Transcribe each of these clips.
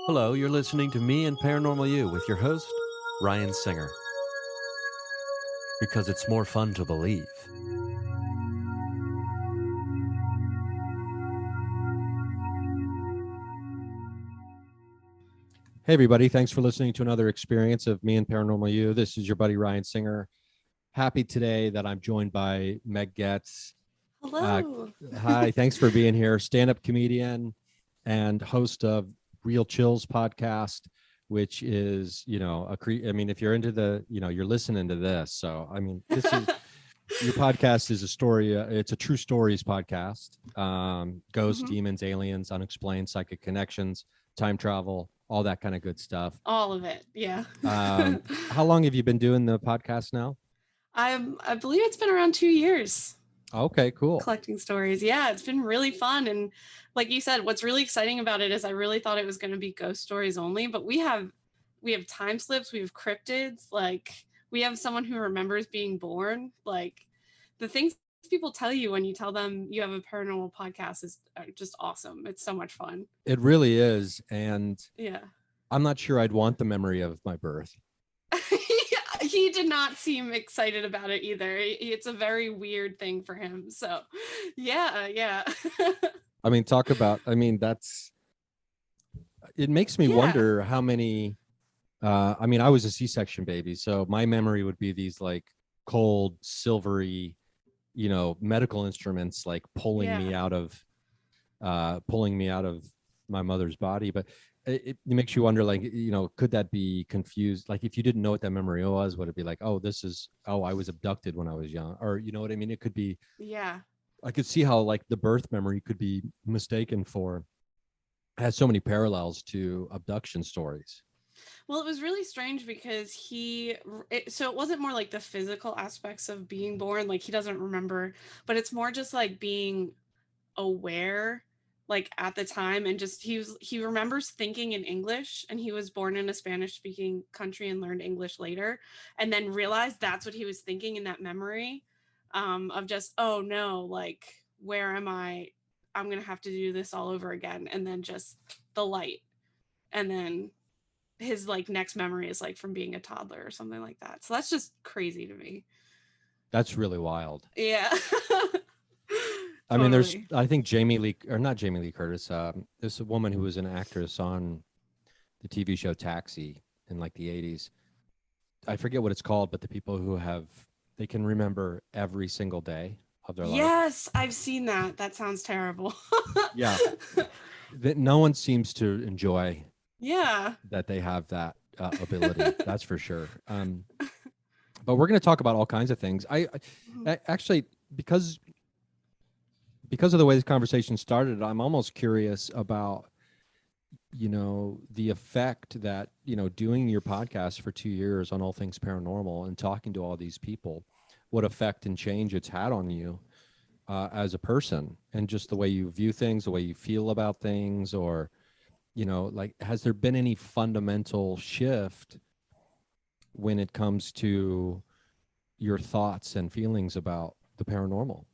Hello, you're listening to Me and Paranormal You with your host, Ryan Singer. Because it's more fun to believe. Hey, everybody. Thanks for listening to another experience of Me and Paranormal You. This is your buddy, Ryan Singer. Happy today that I'm joined by Meg Goetz. Hello. Hi, thanks for being here. Stand-up comedian and host of Real Chills podcast, which is, if you're into the, you're listening to this. So, this is your podcast is a story. It's a true stories podcast. Ghosts, demons, aliens, unexplained psychic connections, time travel, all that kind of good stuff. All of it. Yeah. How long have you been doing the podcast now? I believe it's been around 2 years. Okay, cool. Collecting stories. Yeah, it's been really fun. And like you said, what's really exciting about it is I really thought it was going to be ghost stories only, but we have time slips, we have cryptids, like we have someone who remembers being born. Like the things people tell you when you tell them you have a paranormal podcast is just awesome. It's so much fun. It really is. And yeah, I'm not sure I'd want the memory of my birth. He did not seem excited about it either. It's a very weird thing for him. So, yeah. It makes me wonder how many, I was a C-section baby, so my memory would be these like cold, silvery, medical instruments, like pulling me out of my mother's body. But it makes you wonder, like, could that be confused? Like, if you didn't know what that memory was, would it be like, I was abducted when I was young? Or, you know what I mean? It could be, I could see how like the birth memory could be mistaken for, has so many parallels to abduction stories. Well, it was really strange because so it wasn't more like the physical aspects of being born, like he doesn't remember, but it's more just like being aware like at the time, and just he remembers thinking in English, and he was born in a Spanish speaking country and learned English later, and then realized that's what he was thinking in that memory, of just, oh no, like where am I'm gonna have to do this all over again, and then just the light, and then his like next memory is like from being a toddler or something like that. So that's just crazy to me. That's really wild. Yeah. I mean, there's, I think not Jamie Lee Curtis. There's a woman who was an actress on the TV show Taxi in like the 80s. I forget what it's called, but the people who they can remember every single day of their life. Yes, I've seen that. That sounds terrible. Yeah. No one seems to enjoy that they have that ability. That's for sure. But we're going to talk about all kinds of things. I actually, because of the way this conversation started, I'm almost curious about, the effect that, doing your podcast for 2 years on all things paranormal and talking to all these people, what effect and change it's had on you as a person, and just the way you view things, the way you feel about things, or, like, has there been any fundamental shift when it comes to your thoughts and feelings about the paranormal?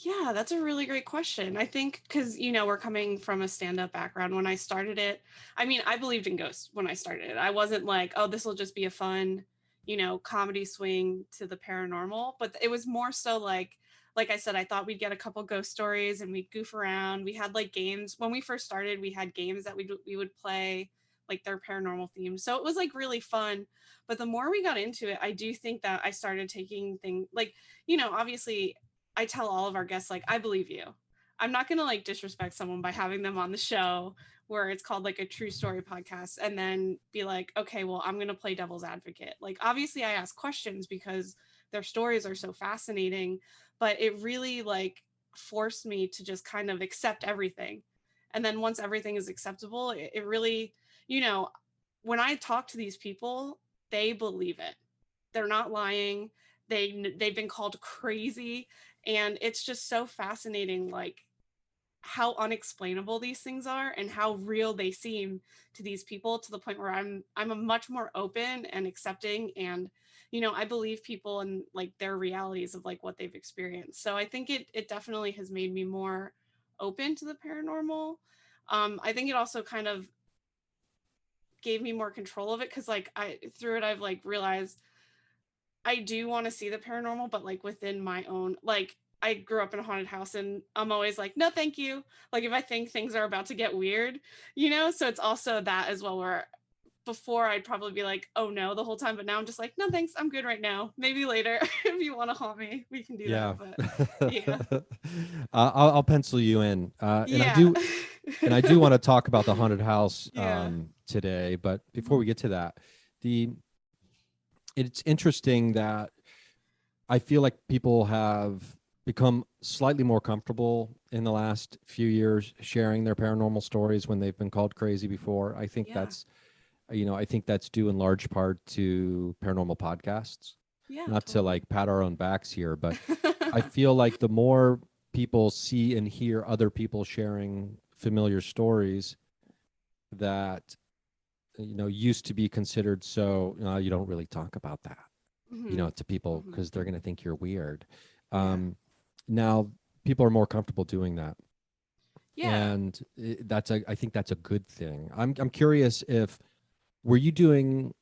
Yeah, that's a really great question. I think because, we're coming from a stand-up background. When I started it, I believed in ghosts when I started it. I wasn't like, oh, this will just be a fun, comedy swing to the paranormal. But it was more so like I said, I thought we'd get a couple ghost stories and we'd goof around. We had like games. When we first started, we had games that we would play, like their paranormal themes. So it was like really fun. But the more we got into it, I do think that I started taking things like, obviously I tell all of our guests, like, I believe you. I'm not going to like disrespect someone by having them on the show where it's called like a true story podcast and then be like, okay, well, I'm going to play devil's advocate. Like, obviously I ask questions because their stories are so fascinating, but it really like forced me to just kind of accept everything. And then once everything is acceptable, it really, when I talk to these people, they believe it. They're not lying. They've been called crazy, and it's just so fascinating, like how unexplainable these things are and how real they seem to these people, to the point where I'm a much more open and accepting, and I believe people and like their realities of like what they've experienced. So I think it definitely has made me more open to the paranormal. I think it also kind of gave me more control of it. Cause like through it, I've like realized I do want to see the paranormal, but like within my own, like I grew up in a haunted house and I'm always like, no, thank you. Like if I think things are about to get weird, so it's also that as well, where before I'd probably be like, oh no, the whole time. But now I'm just like, no, thanks. I'm good right now. Maybe later, if you want to haunt me, we can do Yeah. that. But yeah. I'll pencil you in. Yeah. And I do want to talk about the haunted house Yeah. today. But before we get to that, it's interesting that I feel like people have become slightly more comfortable in the last few years sharing their paranormal stories when they've been called crazy before. I think Yeah. I think that's due in large part to paranormal podcasts. Yeah. Not to Totally. like pat our own backs here, but I feel like the more people see and hear other people sharing familiar stories that used to be considered so you don't really talk about that to people because they're going to think you're weird. Yeah. Now people are more comfortable doing that, Yeah. and I think that's a good thing. I'm curious, if were you doing,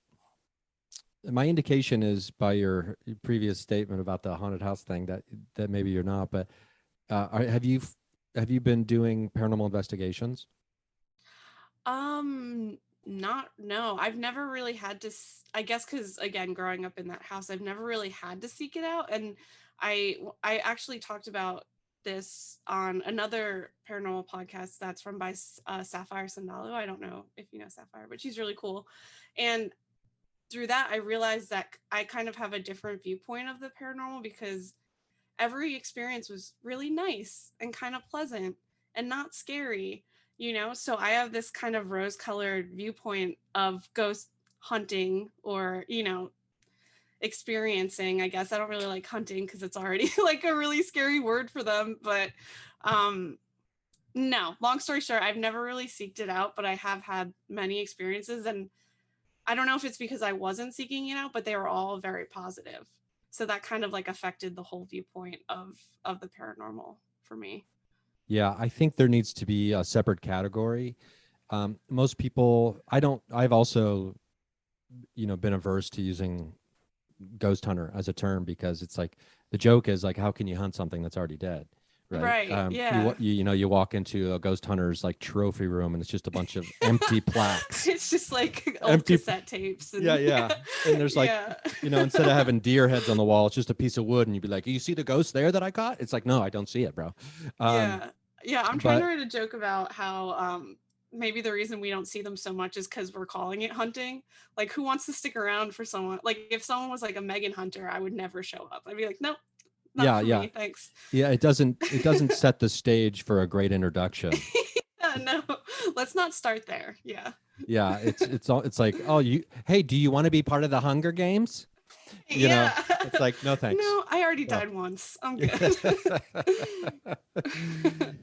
my indication is by your previous statement about the haunted house thing that maybe you're not, but have you been doing paranormal investigations? Um, Not, no. I've never really had to, I guess, because again, growing up in that house, I've never really had to seek it out. And I actually talked about this on another paranormal podcast that's run by Sapphire Sandalo. I don't know if you know Sapphire, but she's really cool. And through that, I realized that I kind of have a different viewpoint of the paranormal, because every experience was really nice and kind of pleasant and not scary, So I have this kind of rose colored viewpoint of ghost hunting, or, experiencing. I guess I don't really like hunting because it's already like a really scary word for them. But no, long story short, I've never really seeked it out, but I have had many experiences. And I don't know if it's because I wasn't seeking it out, but they were all very positive. So that kind of like affected the whole viewpoint of the paranormal for me. Yeah, I think there needs to be a separate category. Most people, I've also, been averse to using ghost hunter as a term, because it's like the joke is like, how can you hunt something that's already dead? Right. Right. Yeah. You walk into a ghost hunter's like trophy room and it's just a bunch of empty plaques. It's just like old cassette tapes. And, yeah. And there's like, yeah. Instead of having deer heads on the wall, it's just a piece of wood. And you'd be like, you see the ghost there that I caught? It's like, no, I don't see it, bro. Yeah. Yeah. I'm trying to But write a joke about how maybe the reason we don't see them so much is because we're calling it hunting. Like, who wants to stick around for someone? Like, if someone was like a Megan Hunter, I would never show up. I'd be like, nope, not for yeah. me. Thanks. Yeah, it doesn't set the stage for a great introduction. Yeah, no, let's not start there. Yeah. Yeah, it's like, oh, hey, do you want to be part of the Hunger Games? Yeah. It's like, no thanks. No, I already No. died once. I'm good.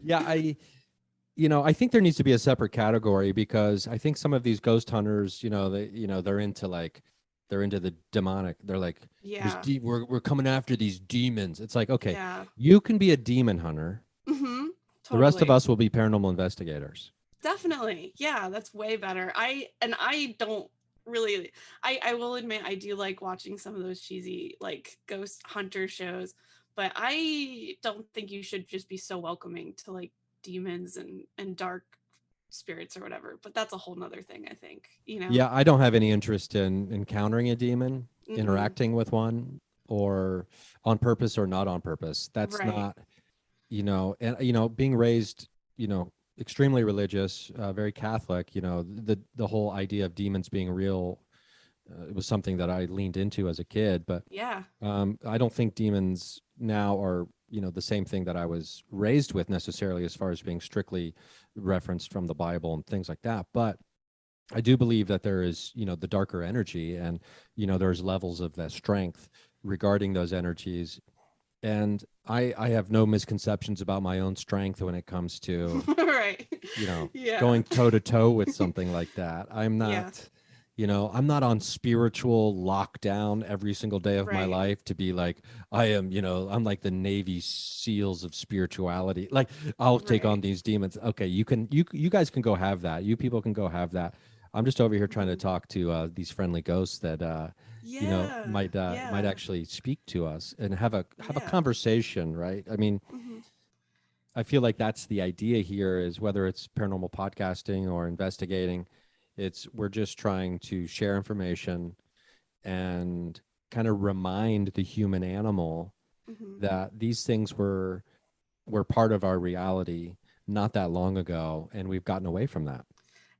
Yeah, I think there needs to be a separate category, because I think some of these ghost hunters, they're into the demonic. They're like, Yeah. we're coming after these demons. It's like, okay, Yeah. you can be a demon hunter. Mm-hmm. Totally. The rest of us will be paranormal investigators. Definitely. Yeah, that's way better. I don't really, I will admit I do like watching some of those cheesy like ghost hunter shows, but I don't think you should just be so welcoming to like demons and dark spirits or whatever. But that's a whole nother thing, I think, Yeah, I don't have any interest in encountering a demon, Mm-mm. interacting with one, or on purpose or not on purpose. That's Right. not, and being raised, extremely religious, very Catholic, the whole idea of demons being real, it was something that I leaned into as a kid. But Yeah. I don't think demons now are, the same thing that I was raised with necessarily, as far as being strictly referenced from the Bible and things like that. But I do believe that there is, the darker energy, and, there's levels of that strength regarding those energies. And I have no misconceptions about my own strength when it comes to, Right. Yeah. going toe to toe with something like that. I'm not, I'm not on spiritual lockdown every single day of my Right. life to be like, I am, I'm like the Navy SEALs of spirituality. Like, I'll take on Right. these demons. Okay, you guys can go have that. You people can go have that. I'm just over here trying to Mhm. talk to these friendly ghosts that Yeah. might Yeah. actually speak to us and have a Yeah. conversation, right? I mean, Hmm. I feel like that's the idea here is whether it's paranormal podcasting or investigating, we're just trying to share information and kind of remind the human animal Hmm. that these things were part of our reality not that long ago, and we've gotten away from that.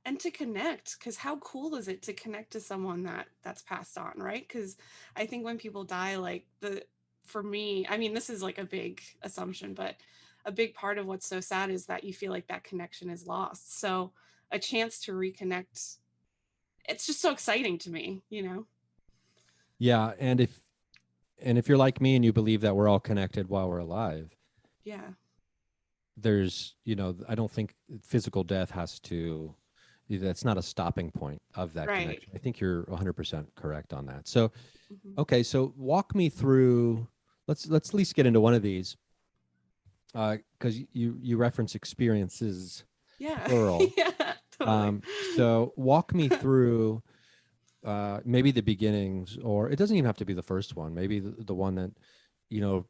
And to connect, because how cool is it to connect to someone that's passed on, right? Because I think when people die, like for me, I mean, this is like a big assumption, but a big part of what's so sad is that you feel like that connection is lost. So a chance to reconnect, it's just so exciting to me, you know? Yeah, and if you're like me and you believe that we're all connected while we're alive, Yeah. there's, I don't think physical death that's not a stopping point of that Right. connection. I think you're 100% correct on that. So, Hmm. okay, so walk me through, let's at least get into one of these, because you reference experiences, Yeah. plural. Yeah, totally. So walk me through maybe the beginnings, or it doesn't even have to be the first one. Maybe the one that you know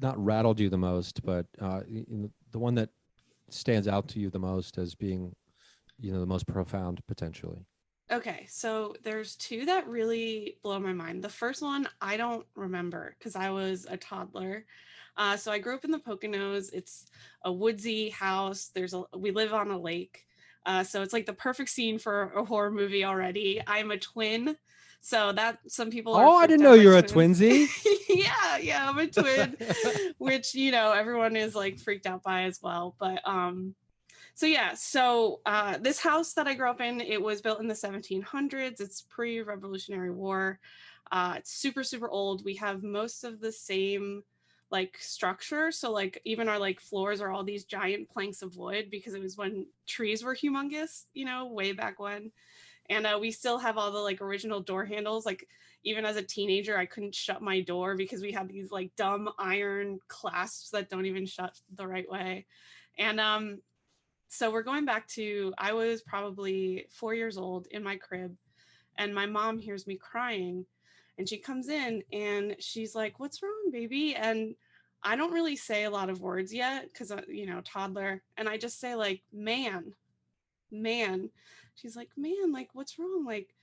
not rattled you the most, but the one that stands out to you the most as being the most profound potentially. Okay, so there's two that really blow my mind. The first one I don't remember because I was a toddler. So I grew up in the Poconos. It's a woodsy house. We live on a lake. So it's like the perfect scene for a horror movie already. I'm a twin. So that some people are Oh, I freaked didn't out know by you're a twins. twinsy. Yeah, I'm a twin, which, everyone is like freaked out by as well. So this house that I grew up in, it was built in the 1700s. It's pre-Revolutionary War. It's super super old. We have most of the same like structure. So like even our like floors are all these giant planks of wood because it was when trees were humongous, way back when. And we still have all the like original door handles. Like even as a teenager, I couldn't shut my door because we had these like dumb iron clasps that don't even shut the right way. And so we're going back to I was probably 4 years old in my crib, and my mom hears me crying, and she comes in and she's like, "What's wrong, baby?" And I don't really say a lot of words yet because toddler, and I just say like, "Man, man." She's like, "Man, like what's wrong? Like,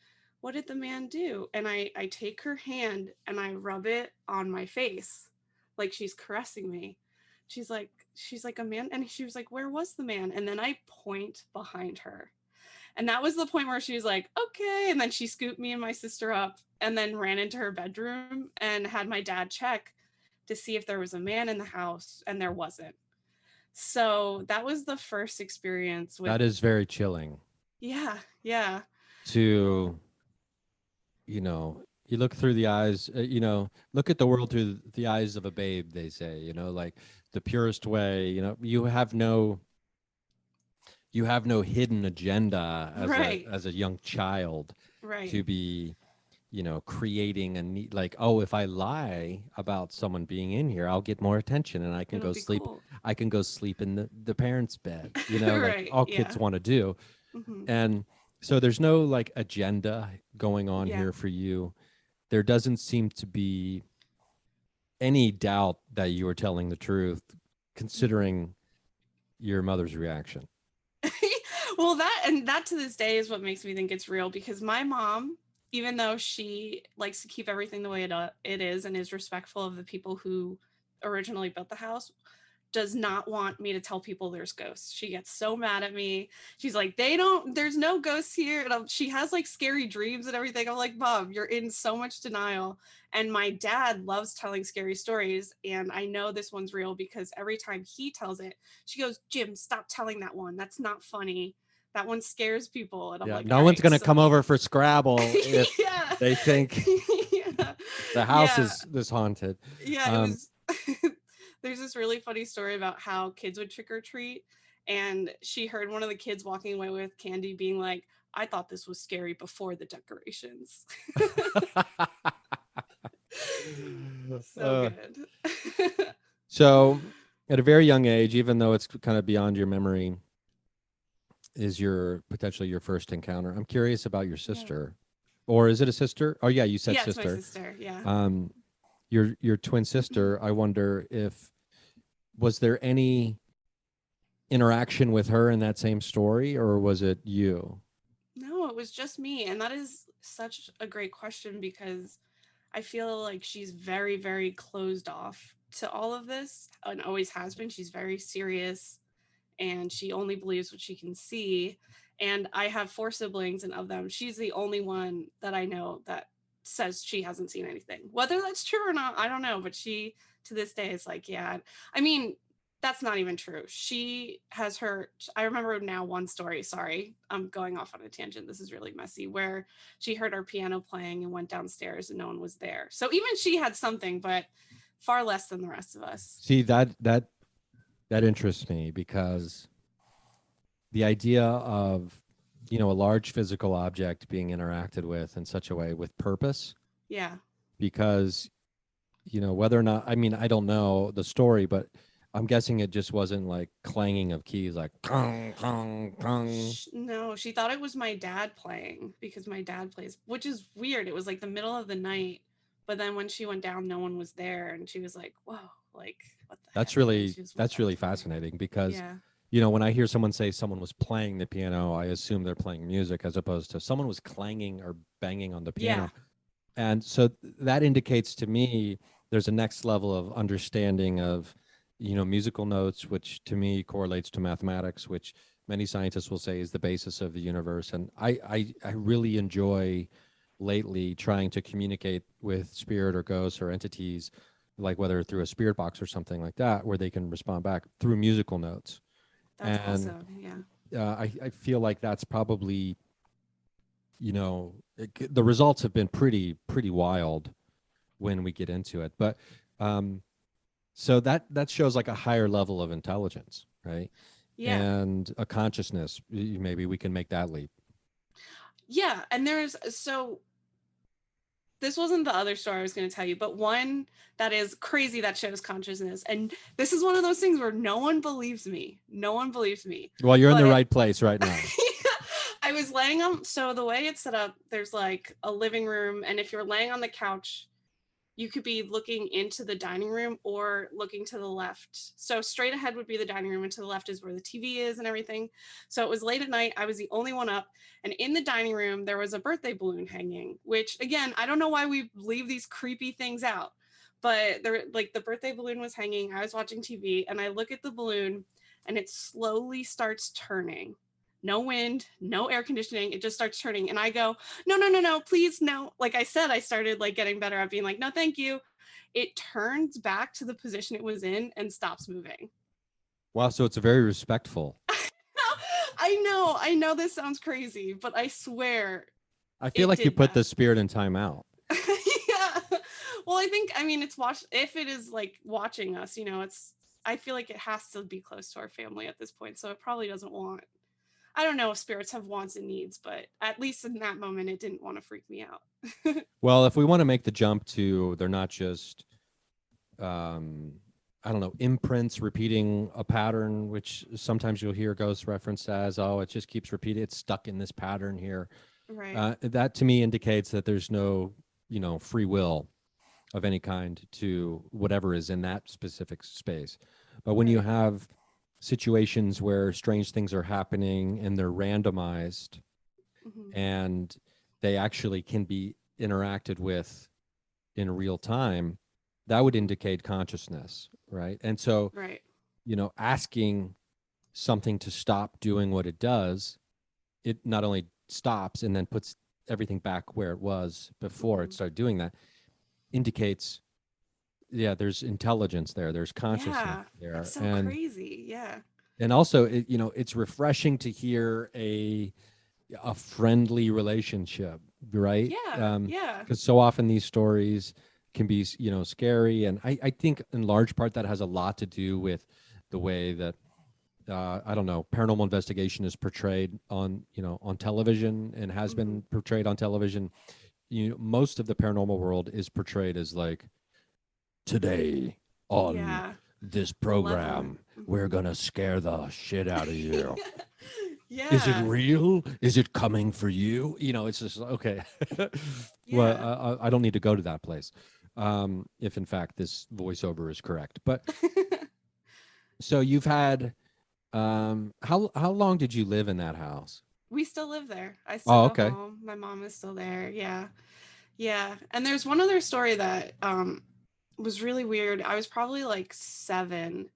what did the man do?" And I take her hand and I rub it on my face, like she's caressing me. She's like a man, and she was like, "Where was the man?" And then I point behind her, and that was the point where she was like, "Okay," and then she scooped me and my sister up and then ran into her bedroom and had my dad check to see if there was a man in the house, and there wasn't. So that was the first experience with. That is very chilling Yeah, yeah. to you look through the eyes, look at the world through the eyes of a babe, they say, like the purest way. You have no hidden agenda as a Right, as a young child right. to be creating a need, like, oh, if I lie about someone being in here, I'll get more attention and I can It'll go be sleep. cool. I can go sleep in the parents' bed, like Right, all kids yeah. want to do. Hmm. And so there's no like agenda going on Yeah. here for you. There doesn't seem to be any doubt that you were telling the truth, Hmm. considering your mother's reaction. Well, that to this day is what makes me think it's real because my mom, even though she likes to keep everything the way it is and is respectful of the people who originally built the house, does not want me to tell people there's ghosts. She gets so mad at me. She's like, there's no ghosts here. And she has like scary dreams and everything. I'm like, Mom, you're in so much denial. And my dad loves telling scary stories. And I know this one's real because every time he tells it, she goes, Jim, stop telling that one. That's not funny. That one scares people. And I'm Yeah, like, no all one's right. going to So, come over for Scrabble if yeah. they think Yeah. the house Yeah. is haunted. Yeah, it Um, was. There's this really funny story about how kids would trick or treat, and she heard one of the kids walking away with candy being like, "I thought this was scary before the decorations." So uh, good. so, at a very young age, even though it's kind of beyond your memory, is your potentially your first encounter. I'm curious about your Yeah. sister, or is it a sister? Oh yeah, you said Yeah, it's my sister. sister. Yeah. Um, your twin sister. I wonder if was there any interaction with her in that same story, or was it you? No, it was just me. And that is such a great question because I feel like she's very, very closed off to all of this and always has been. She's very serious and she only believes what she can see. And I have four siblings, and of them, she's the only one that I know that says she hasn't seen anything. Whether that's true or not, I don't know. But she, to this day, is like, yeah. I mean, that's not even true. She has heard, I remember now one story. Sorry, I'm going off on a tangent. This is really messy. Where she heard our piano playing and went downstairs and no one was there. So even she had something, but far less than the rest of us. See that interests me because the idea of a large physical object being interacted with in such a way with purpose, Yeah. because whether or not, I mean, I don't know the story, but I'm guessing it just wasn't like clanging of keys, like kong kong kong. No, she thought it was my dad playing because my dad plays, which is weird. It was like the middle of the night, but then when she went down, no one was there, and she was like, "Whoa, like what the That's heck?" And really she just went that's back really to bed. fascinating because Yeah, when I hear someone say someone was playing the piano, I assume they're playing music as opposed to someone was clanging or banging on the yeah, piano. And so that indicates to me there's a next level of understanding of musical notes, which to me correlates to mathematics, which many scientists will say is the basis of the universe. And I really enjoy lately trying to communicate with spirit or ghosts or entities, like whether through a spirit box or something like that, where they can respond back through musical notes. that's And awesome. Yeah, I feel like that's probably the results have been pretty wild when we get into it. But so that shows like a higher level of intelligence, right? yeah, And a consciousness. Maybe we can make that leap. yeah. And there's so this wasn't the other story I was going to tell you, but one that is crazy that shows consciousness. And this is one of those things where no one believes me. No one believes me. Well, you're in the But right place right now. I was laying on, so the way it's set up, there's like a living room, and if you're laying on the couch, you could be looking into the dining room or looking to the left. So straight ahead would be the dining room, and to the left is where the TV is and everything. So it was late at night. I was the only one up, and in the dining room there was a birthday balloon hanging. Which again, I don't know why we leave these creepy things out, but there, like the birthday balloon was hanging. I was watching TV, and I look at the balloon, and it slowly starts turning. No wind, no air conditioning. It just starts turning. And I go, no, no, no, no, please, no. Like I said, I started like getting better at being like, no, thank you. It turns back to the position it was in and stops moving. Wow, so it's very respectful. I know this sounds crazy, but I swear I feel it like you did put that. the spirit in timeout. Yeah. Well, I mean, it's if it is like watching us, I feel like it has to be close to our family at this point. So it probably doesn't want, I don't know if spirits have wants and needs, but at least in that moment, it didn't want to freak me out. Well, if we want to make the jump to they're not just um I don't know, imprints repeating a pattern, which sometimes you'll hear ghosts referenced as, oh, it just keeps repeating, it's stuck in this pattern here. Right. That to me indicates that there's no, free will of any kind to whatever is in that specific space. But when you Right. have situations where strange things are happening and they're randomized Hmm. and they actually can be interacted with in real time, that would Hmm. indicate consciousness, right? And so, Right. asking something to stop doing what it does, it not only stops and then puts everything back where it was before it Hmm. started doing that, indicates, yeah, there's intelligence there, there's consciousness Yeah. That's there. so and crazy. Yeah. and also it's refreshing to hear a friendly relationship, right? Yeah. Yeah. Because so often these stories can be, scary, and I think in large part that has a lot to do with the way that I don't know, paranormal investigation is portrayed on, on television and has Hmm. been portrayed on television. Most of the paranormal world is portrayed as like, today on Yeah. this Malevolent. program, we're Hmm. gonna scare the shit out of you. Is it Yeah. real? Is it coming for you? It's just okay. Well, Yeah. I don't need to go to that place, if in fact this voiceover is correct. But so you've had, how long did you live in that house? We still live there. I still Oh, go okay. home. My mom is still there. Yeah. Yeah. And there's one other story that was really weird. I was probably like 7,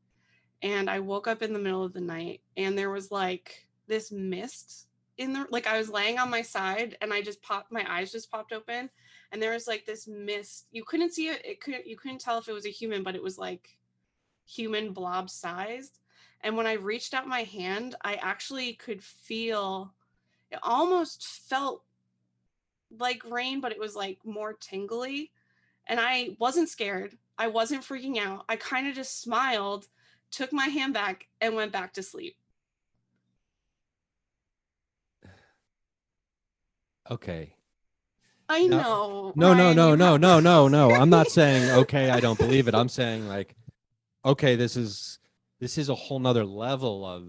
and I woke up in the middle of the night, and there was like this mist in the, like, I was laying on my side, and my eyes just popped open, and there was like this mist. You couldn't see it. You couldn't tell if it was a human, but it was like human blob sized. And when I reached out my hand, I actually could feel, it almost felt like rain, but it was like more tingly. And I wasn't scared. I wasn't freaking out. I kind of just smiled, took my hand back, and went back to sleep. Okay. I No, know, no, no, Ryan, no, you no, have no, no, no. I'm not saying okay, I don't believe it. I'm saying like, okay, this is a whole nother level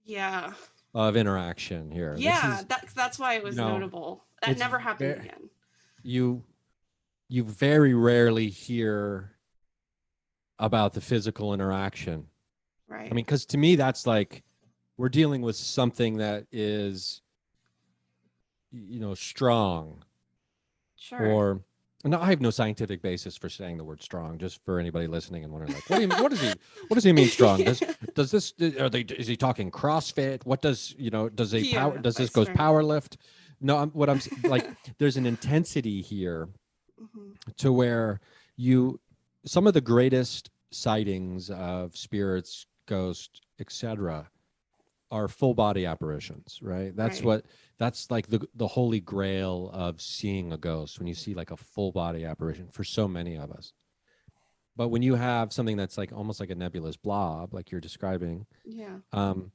yeah. of interaction here. This Yeah, is, that's why it you was know, notable. That it's never happened very, again. you you very rarely hear about the physical interaction. I Right. mean, because to me, that's like we're dealing with something that is, strong, Sure. or no, I have no scientific basis for saying the word strong. Just for anybody listening and wondering, like, what does he mean strong? Yeah. Does this is he talking CrossFit? What does does a power Yeah, does this that's goes right. power lift? No, like there's an intensity here Hmm. to where you some of the greatest sightings of spirits, ghosts, etc., are full body apparitions, right? Right. That's like the holy grail of seeing a ghost, when you see like a full body apparition for so many of us. But when you have something that's like almost like a nebulous blob, like you're describing, Yeah. um,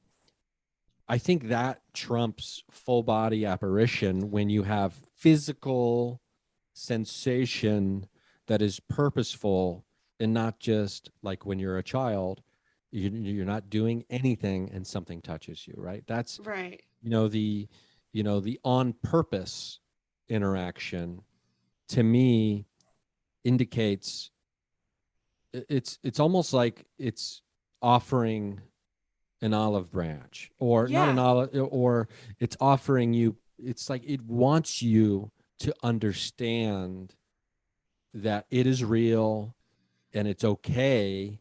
I think that trumps full body apparition when you have physical sensation that is purposeful, and not just like when you're a child, you're not doing anything and something touches you, right? That's Right. the the on purpose interaction, to me, indicates it's almost like it's offering an olive branch, or not an Yeah. olive, or it's offering you, it's like it wants you to understand that it is real, and it's okay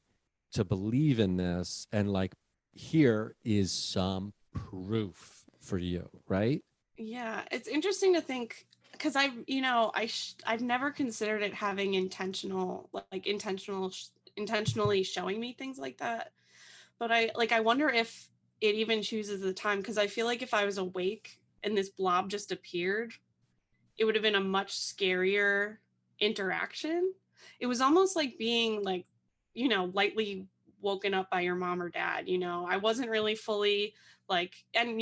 to believe in this, and like, here is some proof for you, right? Yeah, it's interesting to think, because I've never considered it having intentionally showing me things like that. But I wonder if it even chooses the time, because I feel like if I was awake and this blob just appeared, it would have been a much scarier interaction. It was almost like being like, lightly woken up by your mom or dad. I wasn't really fully like, and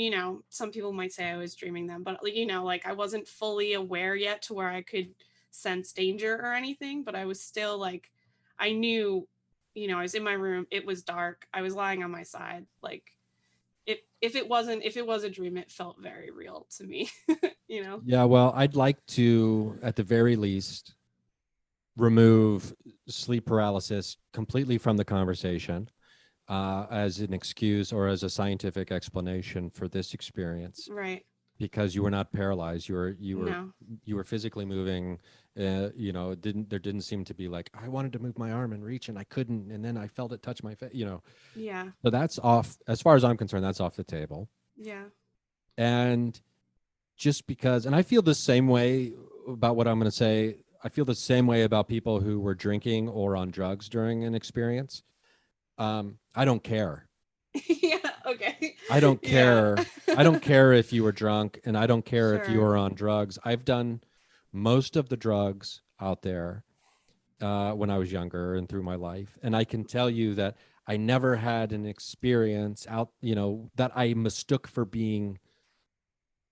some people might say I was dreaming them, but like I wasn't fully aware yet to where I could sense danger or anything, but I was still like, I knew, I was in my room, it was dark, I was lying on my side, like, if it was a dream, it felt very real to me. you know Yeah, well, I'd like to, at the very least, remove sleep paralysis completely from the conversation, as an excuse or as a scientific explanation for this experience, Right. because you were not paralyzed. No. You were physically moving. There didn't seem to be like, I wanted to move my arm and reach and I couldn't, and then I felt it touch my face. Yeah. So that's off, as far as I'm concerned. That's off the table. Yeah. And just because, and I feel the same way about what I'm going to say. I feel the same way about people who were drinking or on drugs during an experience. I don't care. Yeah. Okay. I don't Yeah. care. I don't care if you were drunk, and I don't care if you Sure. were on drugs. I've done most of the drugs out there, when I was younger and through my life. And I can tell you that I never had an experience out, that I mistook for being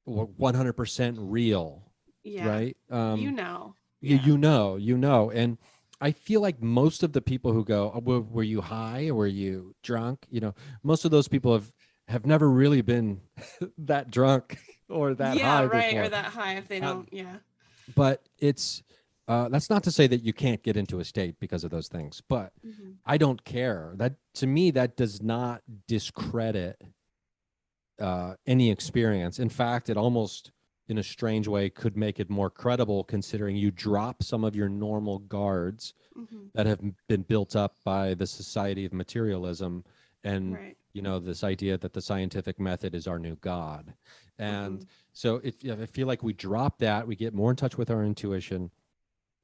100% real, Yeah. right? You know. you, Yeah. you know, you know. And I feel like most of the people who go, oh, were you high or were you drunk? Most of those people have never really been that drunk or that Yeah, high right. Or before. that high if they Um, don't. Yeah. but it's that's not to say that you can't get into a state because of those things. But Hmm. I don't care. That to me, that does not discredit any experience. In fact, it almost, in a strange way, could make it more credible, considering you drop some of your normal guards Hmm. that have been built up by the society of materialism, and Right. this idea that the scientific method is our new god. Hmm. And so I feel like we drop that, we get more in touch with our intuition,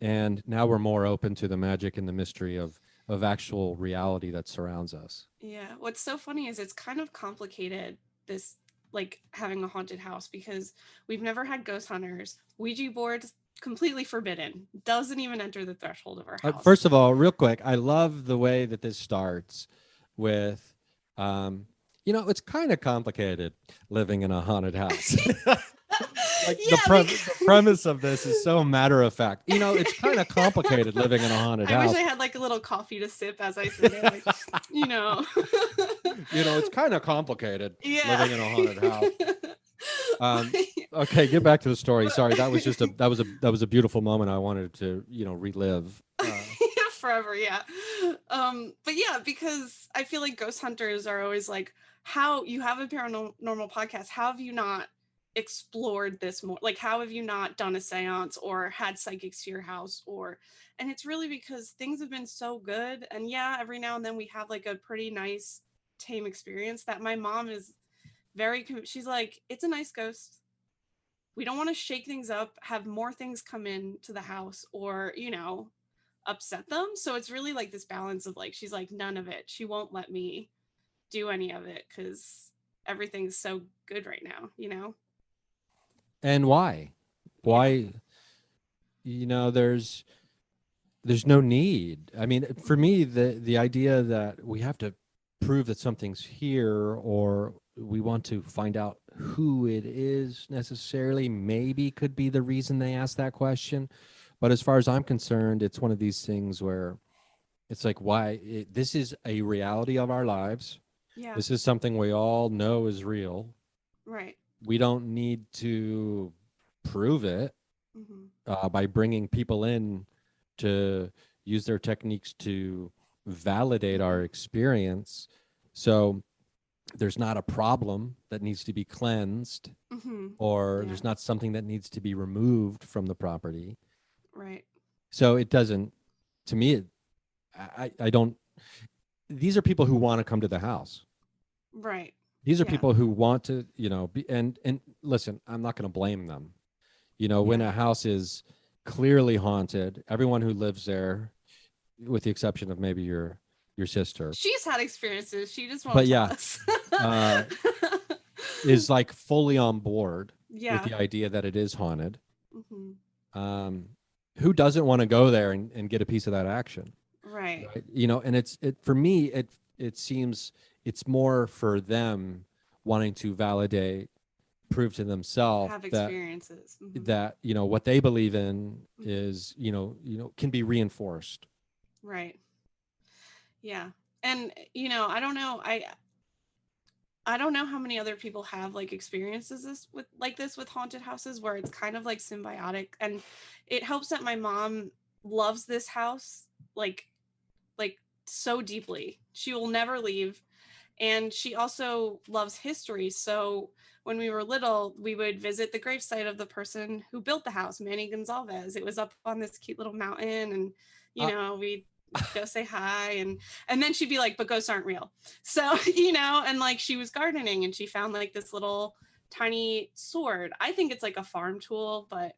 and now we're more open to the magic and the mystery of actual reality that surrounds us. Yeah. What's so funny is it's kind of complicated, this, like having a haunted house, because we've never had ghost hunters. Ouija boards completely forbidden. Doesn't even enter the threshold of our house. First of all, real quick, I love the way that this starts with, it's kind of complicated living in a haunted house. Like Yeah, the premise of this is so matter of fact. It's kind of complicated living in a haunted I wish I house. had like a little coffee to sip as I said it. Like, you know. It's kind of complicated Yeah. living in a haunted house. Okay, get back to the story. Sorry, that was just that was a beautiful moment I wanted to relive. Forever, yeah. But yeah, because I feel like ghost hunters are always like, how you have a paranormal podcast, how have you not explored this more? Like, how have you not done a seance or had psychics to your house? And it's really because things have been so good. And yeah, every now and then we have like a pretty nice, tame experience that my mom is she's like, it's a nice ghost. We don't want to shake things up, have more things come in to the house, or, upset them. So it's really like this balance of like, she's like, none of it. She won't let me do any of it because everything's so good right now. And why? Yeah. Why? There's no need. I mean, for me, the idea that we have to prove that something's here, or we want to find out who it is necessarily, maybe could be the reason they ask that question. But as far as I'm concerned, it's one of these things where it's like, this is a reality of our lives. Yeah. This is something we all know is real. Right. We don't need to prove it Hmm. by bringing people in to use their techniques to validate our experience. So there's not a problem that needs to be cleansed, Hmm. or Yeah. there's not something that needs to be removed from the property. Right. So it doesn't, to me, I don't, these are people who want to come to the house. Right. These are Yeah. people who want to, be, and listen, I'm not going to blame them. When Yeah. a house is clearly haunted, everyone who lives there, with the exception of maybe your sister, She's had experiences. She just won't but tell yeah, us. uh, is like fully on board with Yeah. the idea that it is haunted. Hmm. Um, who doesn't want to go there and get a piece of that action, Right. right? And it for me, it seems it's more for them wanting to validate, prove to themselves Have that experiences. Hmm. what they believe in Hmm. is can be reinforced. Right. Yeah. And I don't know. I don't know how many other people have like experiences this with haunted houses, where it's kind of like symbiotic, and it helps that my mom loves this house like so deeply. She will never leave, and she also loves history. So when we were little, we would visit the gravesite of the person who built the house, Manny Gonzalez. It was up on this cute little mountain, and Uh, we'd go say hi, and then she'd be like, but ghosts aren't real. So and like she was gardening and she found like this little tiny sword. I think it's like a farm tool, but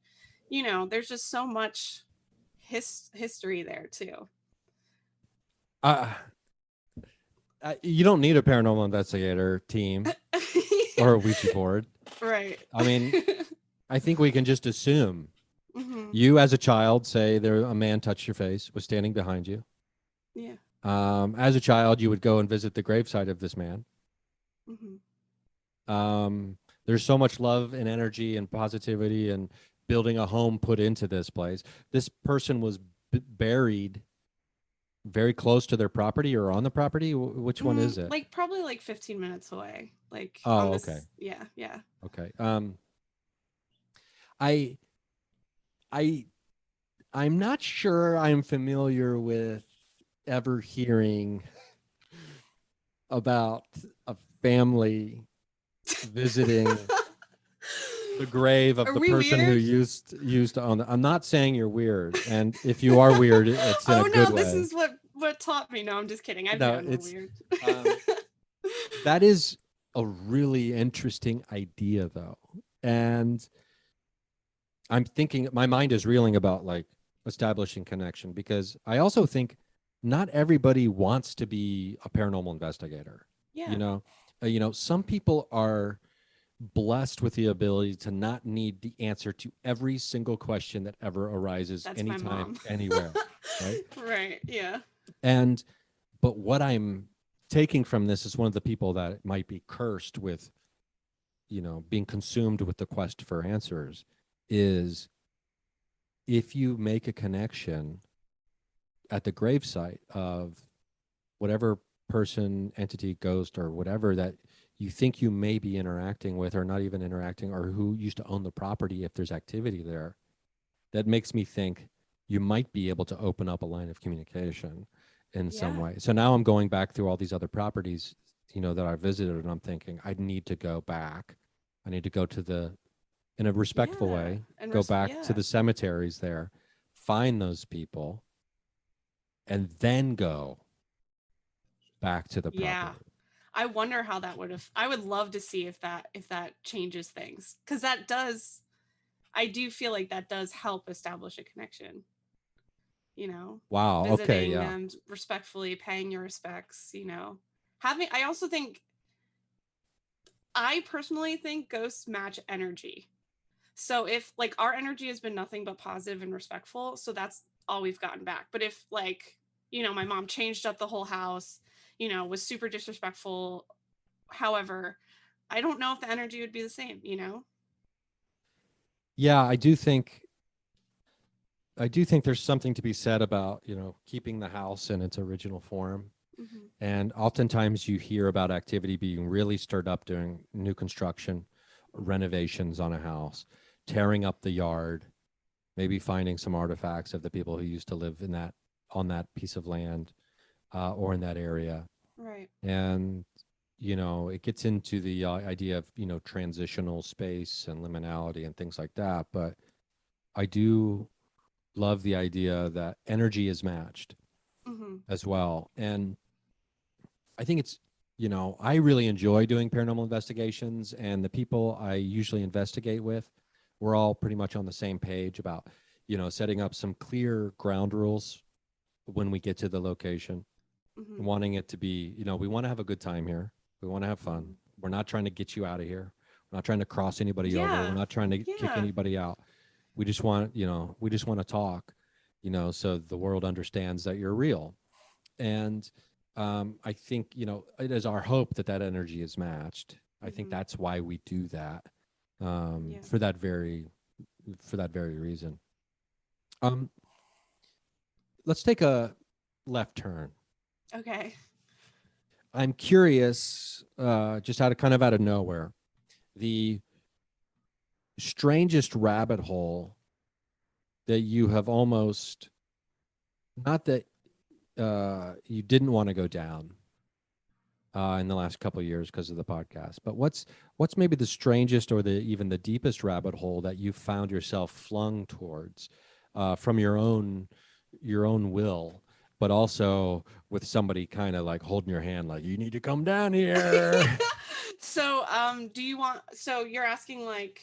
there's just so much history there too. uh, you don't need a paranormal investigator team or a Ouija board. Right. I mean, I think we can just assume Hmm. you, as a child, say a man touched your face, was standing behind you. Yeah. As a child, you would go and visit the gravesite of this man. Hmm. There's so much love and energy and positivity and building a home put into this place. This person was buried very close to their property or on the property? Which one is it? Like probably like 15 minutes away. Like on Oh, okay. this, yeah, yeah. Okay. I I I'm not sure I'm familiar with ever hearing about a family visiting the grave of Are the we person who weird? used to own it. I'm not saying you're weird, and if you are weird, it's in a Oh good no, this way. is what taught me. No, I'm just kidding. I've No, known we're it's weird. um, that is a really interesting idea, though, and I'm thinking my mind is reeling about like establishing connection because I also think not everybody wants to be a paranormal investigator. You Yeah, know, some people are blessed with the ability to not need the answer to every single question that ever arises that's my anytime, mom. anywhere, right? Right, yeah. And but what I'm taking from this is one of the people that might be cursed with, being consumed with the quest for answers is if you make a connection at the gravesite of whatever person, entity, ghost, or whatever that you think you may be interacting with, or not even interacting, or who used to own the property, if there's activity there, that makes me think you might be able to open up a line of communication in some Yeah. way. So now I'm going back through all these other properties, that I visited, and I'm thinking I need to go back. I need to go to in a respectful Yeah. way, And go back to yeah. the cemeteries there, find those people, and then go back to the Yeah. property. I wonder how that would have I would love to see if that changes things. Cause that does I do feel like that does help establish a connection, you know, Wow. Okay. visiting Yeah. them respectfully, paying your respects, you know. I also think I personally think ghosts match energy. So if like our energy has been nothing but positive and respectful, so that's all we've gotten back. But if like, my mom changed up the whole house, was super disrespectful, however, I don't know if the energy would be the same, you know? Yeah. I do think there's something to be said about, keeping the house in its original form. Mm-hmm. And oftentimes you hear about activity being really stirred up during new construction, Mm-hmm. renovations on a house, tearing up the yard, maybe finding some artifacts of the people who used to live on that piece of land, or in that area. Right. And, it gets into the idea of, transitional space and liminality and things like that. But I do love the idea that energy is matched Mm-hmm. as well. And I think I really enjoy doing paranormal investigations, and the people I usually investigate with, we're all pretty much on the same page about, setting up some clear ground rules when we get to the location, Mm-hmm. wanting it to be, we want to have a good time here. We want to have Mm-hmm. fun. We're not trying to get you out of here. We're not trying to cross anybody over. We're Yeah. not trying to kick Yeah. anybody out. We just want to talk, so the world understands that you're real. And I think, it is our hope that that energy is matched. I think Mm-hmm. that's why we do that, Yeah. for that very reason. Um, let's take a left turn. Okay. I'm curious, just out of nowhere, the strangest rabbit hole that you have almost, not that you didn't want to go down, in the last couple of years because of the podcast. But what's maybe the strangest or the even the deepest rabbit hole that you found yourself flung towards, from your own will, but also with somebody kind of like holding your hand, like you need to come down here. So, so you're asking like,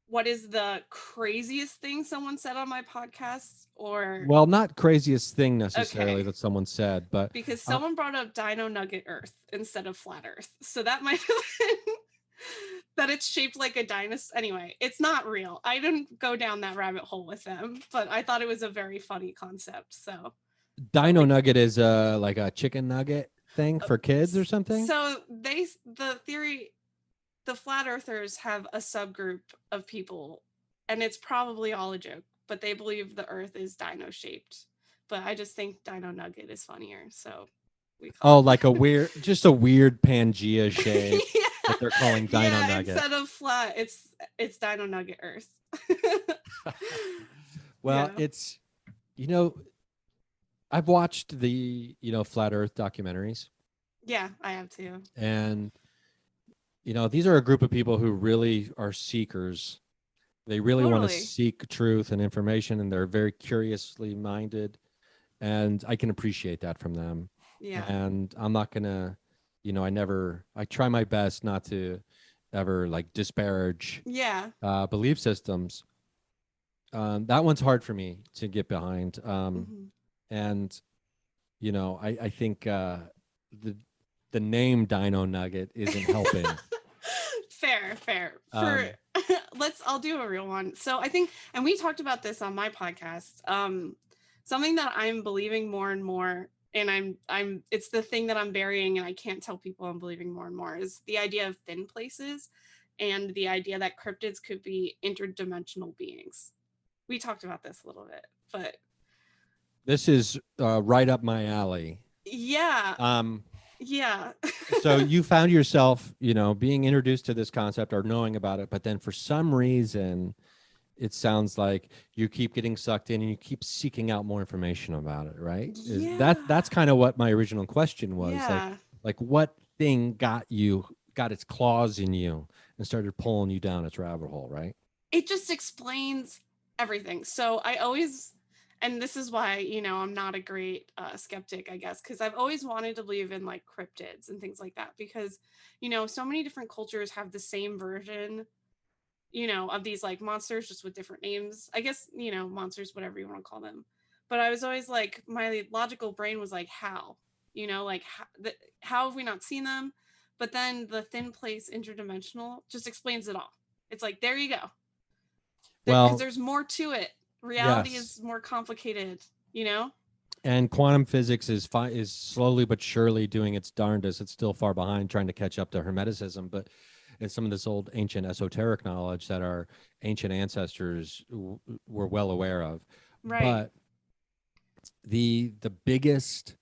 what is the craziest thing someone said on my podcast? Or, Well, not craziest thing necessarily okay, that someone said, but because uh, someone brought up Dino Nugget Earth instead of Flat Earth. So that might have been that it's shaped like a dinosaur. Anyway, it's not real. I didn't go down that rabbit hole with them, but I thought it was a very funny concept. So, but Dino like, Nugget is like a chicken nugget thing for kids or something. so the theory, the flat earthers have a subgroup of people, and it's probably all a joke, but they believe the earth is dino shaped. but I just think Dino Nugget is funnier, so we Oh, call like a it. weird, just a weird Pangea shape that Yeah, they're calling Dino yeah. Nugget. Instead of flat, it's Dino Nugget Earth. Well, Yeah, it's, you know, I've watched the, Flat Earth documentaries, yeah. I have too. and, these are a group of people who really are seekers. They really want to Totally. seek truth and information, and they're very curiously minded. And I can appreciate that from them. Yeah, And I'm not gonna, I try my best not to ever like disparage yeah. belief systems. That one's hard for me to get behind. Hmm. And I think the the name Dino Nugget isn't helping. Fair, fair. For Um, I'll do a real one. So I think, and we talked about this on my podcast. Something that I'm believing more and more, and it's the thing that I'm burying, and I can't tell people I'm believing more and more, is the idea of thin places, and the idea that cryptids could be interdimensional beings. We talked about this a little bit, but this is right up my alley. yeah, Um, yeah. so you found yourself, being introduced to this concept or knowing about it, but then for some reason, it sounds like you keep getting sucked in and you keep seeking out more information about it, right? Is Yeah, that's kind of what my original question was. yeah. Like what thing got its claws in you and started pulling you down its rabbit hole, right? It just explains everything. So I always, and this is why, I'm not a great skeptic, I guess, because I've always wanted to believe in like cryptids and things like that, because, so many different cultures have the same version, of these like monsters, just with different names. I guess, monsters, whatever you want to call them. But I was always like, my logical brain was like, how? Like, how have we not seen them? But then the thin place interdimensional just explains it all. It's like, there you go, because Well, there's more to it. Reality yes. is more complicated, you know? And quantum physics is slowly but surely doing its darndest. It's still far behind trying to catch up to Hermeticism, but it's some of this old ancient esoteric knowledge that our ancient ancestors were well aware of. Right. But the biggest,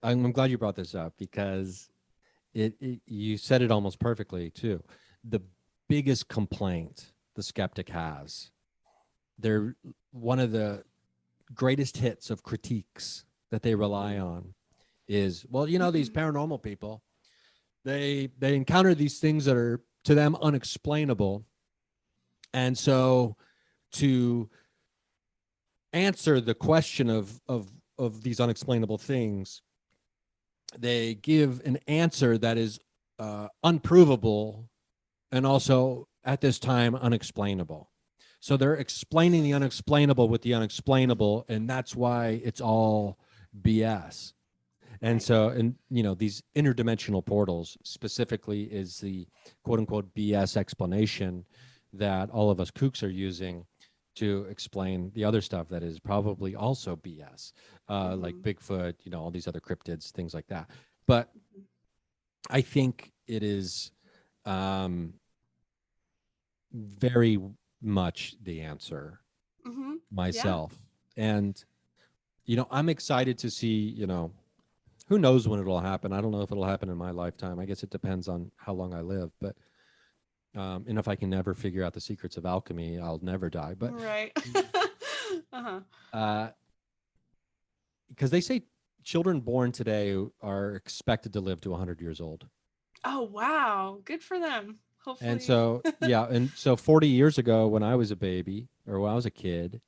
I'm glad you brought this up because it you said it almost perfectly too. The biggest complaint the skeptic has, they're one of the greatest hits of critiques that they rely on is, well, these paranormal people, they encounter these things that are to them unexplainable, and so to answer the question of these unexplainable things, they give an answer that is unprovable and also at this time unexplainable. So they're explaining the unexplainable with the unexplainable, and that's why it's all BS. And Right. so, and these interdimensional portals specifically is the quote unquote BS explanation that all of us kooks are using to explain the other stuff that is probably also BS, like Mm-hmm. Bigfoot, all these other cryptids, things like that. But I think it is um, very much the answer Mm-hmm. Yeah. myself. And, I'm excited to see, who knows when it'll happen. I don't know if it'll happen in my lifetime. I guess it depends on how long I live. But, and if I can never figure out the secrets of alchemy, I'll never die. But, Right. Uh-huh. uh, because they say children born today are expected to live to 100 years old. Oh, wow. Good for them. And Hopefully. so, yeah. And so 40 years ago, when I was a baby or when I was a kid,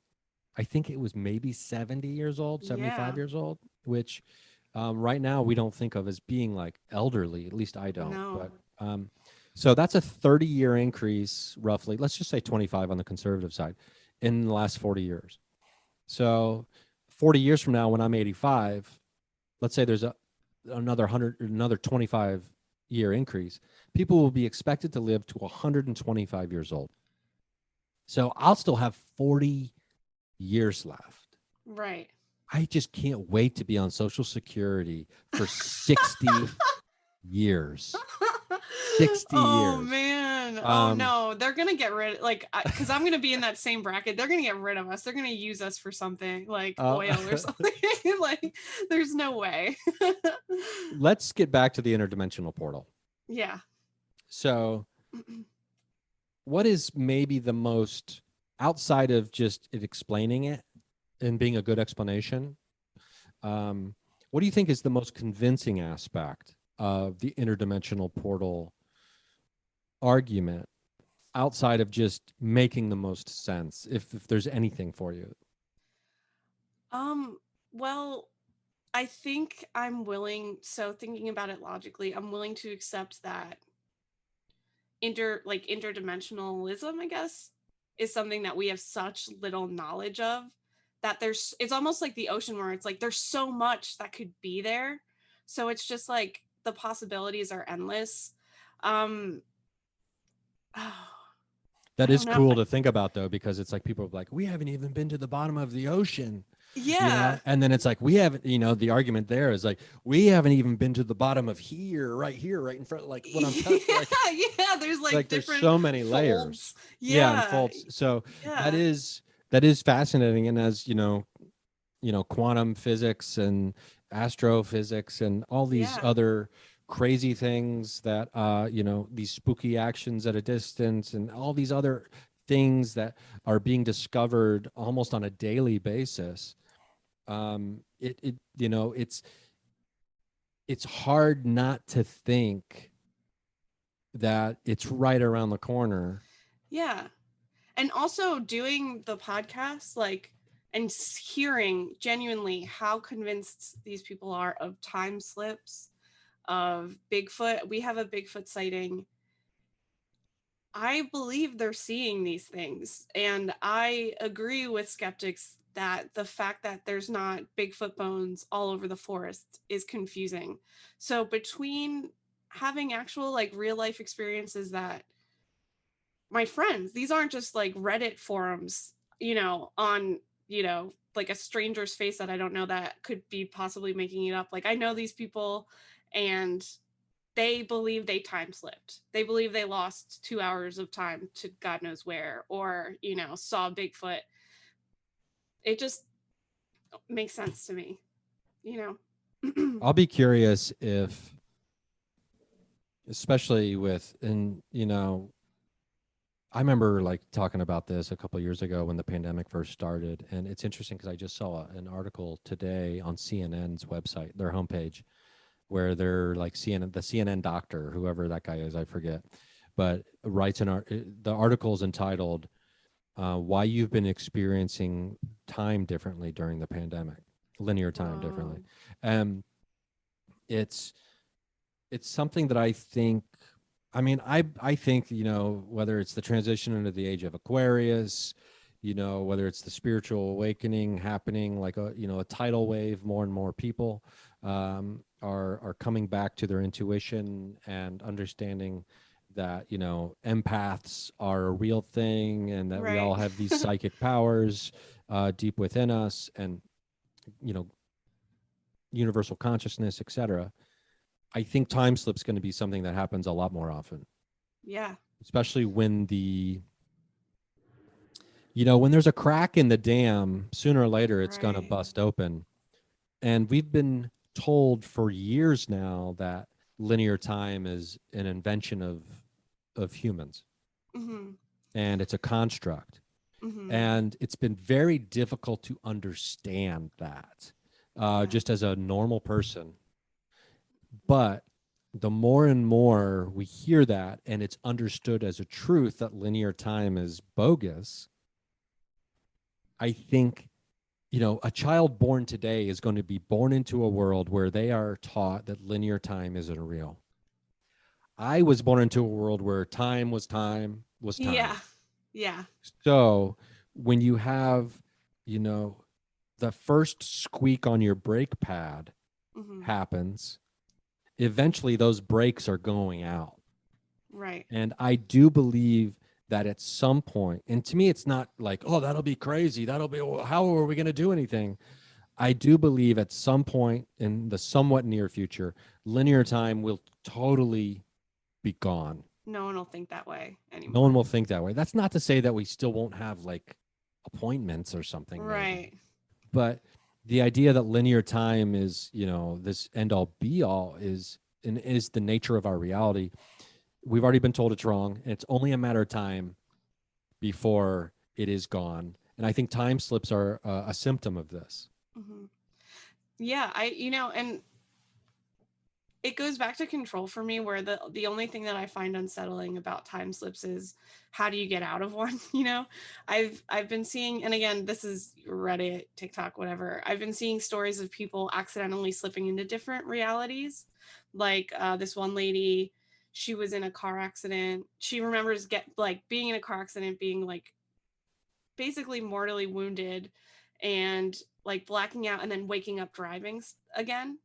I think it was maybe 70 years old, Yeah. 75 years old, which right now we don't think of as being like elderly. At least I don't. No. But so that's a 30-year increase, roughly. Let's just say 25 on the conservative side in the last 40 years. So 40 years from now, when I'm 85, let's say there's another 100, another 25-year increase. People will be expected to live to 125 years old. So I'll still have 40 years left. Right. I just can't wait to be on Social Security for 60 years. 60 Oh years. man. man. Oh no, they're gonna get rid, like, because I'm gonna be in that same bracket. They're gonna get rid of us. They're gonna use us for something like oil or something. Like, there's no way. Let's get back to the interdimensional portal. Yeah. So what is maybe the most, outside of just it explaining it and being a good explanation, what do you think is the most convincing aspect of the interdimensional portal argument, outside of just making the most sense, if there's anything for you? Well, I think I'm willing, so thinking about it logically, I'm willing to accept that interdimensionalism, I guess, is something that we have such little knowledge of, that it's almost like the ocean, where it's like there's so much that could be there. So it's just like the possibilities are endless. Um oh, That I is don't know. cool to think about, though, because it's like people are like, we haven't even been to the bottom of the ocean. Yeah. And then it's like, we haven't, the argument there is like, we haven't even been to the bottom of here, right in front, like what I'm telling you. Like, Yeah, there's like there's different so many folds. layers. And Yeah. faults. So Yeah. that is fascinating. And as quantum physics and astrophysics and all these other crazy things that these spooky actions at a distance and all these other things that are being discovered almost on a daily basis, it's hard not to think that it's right around the corner. Yeah. And also doing the podcast, like, and hearing genuinely how convinced these people are of time slips, of Bigfoot. We have a Bigfoot sighting. I believe they're seeing these things. And I agree with skeptics that the fact that there's not Bigfoot bones all over the forest is confusing. So between having actual, like, real life experiences that my friends, these aren't just like Reddit forums, on, like a stranger's face that I don't know that could be possibly making it up. Like, I know these people, and they believe they time slipped. They believe they lost 2 hours of time to God knows where, or, saw Bigfoot. It just makes sense to me, I'll be curious if, especially with, and I remember like talking about this a couple of years ago when the pandemic first started, and it's interesting because I just saw an article today on CNN's website, their homepage, where they're like the CNN doctor, whoever that guy is, I forget, but writes the article is entitled "Why You've Been Experiencing Time Differently During the Pandemic, Linear Time Differently," and it's something that I think. I mean, I think, whether it's the transition into the age of Aquarius, whether it's the spiritual awakening happening, like a tidal wave, more and more people are coming back to their intuition and understanding that, empaths are a real thing, and that we all have these psychic powers deep within us, and, universal consciousness, etc. I think time slip's going to be something that happens a lot more often. Yeah. Especially when when there's a crack in the dam, sooner or later it's going to bust open. And we've been told for years now that linear time is an invention of humans. Mm-hmm. And it's a construct. Mm-hmm. And it's been very difficult to understand that just as a normal person. But the more and more we hear that, and it's understood as a truth that linear time is bogus, I think, a child born today is going to be born into a world where they are taught that linear time isn't real. I was born into a world where time was time was time. Yeah. Yeah. So when you have, the first squeak on your brake pad happens, eventually those brakes are going out. Right. And I do believe that at some point, and to me, it's not like, oh, that'll be crazy. That'll be, how are we going to do anything? I do believe at some point in the somewhat near future, linear time will totally be gone. No one will think that way No one anymore. will think that way. That's not to say that we still won't have like appointments or something, maybe. Right. But the idea that linear time is, this end all be all is the nature of our reality. We've already been told it's wrong. And it's only a matter of time before it is gone. And I think time slips are a symptom of this. Hmm. Yeah, and it goes back to control for me, where the only thing that I find unsettling about time slips is how do you get out of one? I've been seeing, and again, this is Reddit, TikTok, whatever. I've been seeing stories of people accidentally slipping into different realities. Like this one lady, she was in a car accident. She remembers being in a car accident, being like basically mortally wounded, and like blacking out, and then waking up driving again,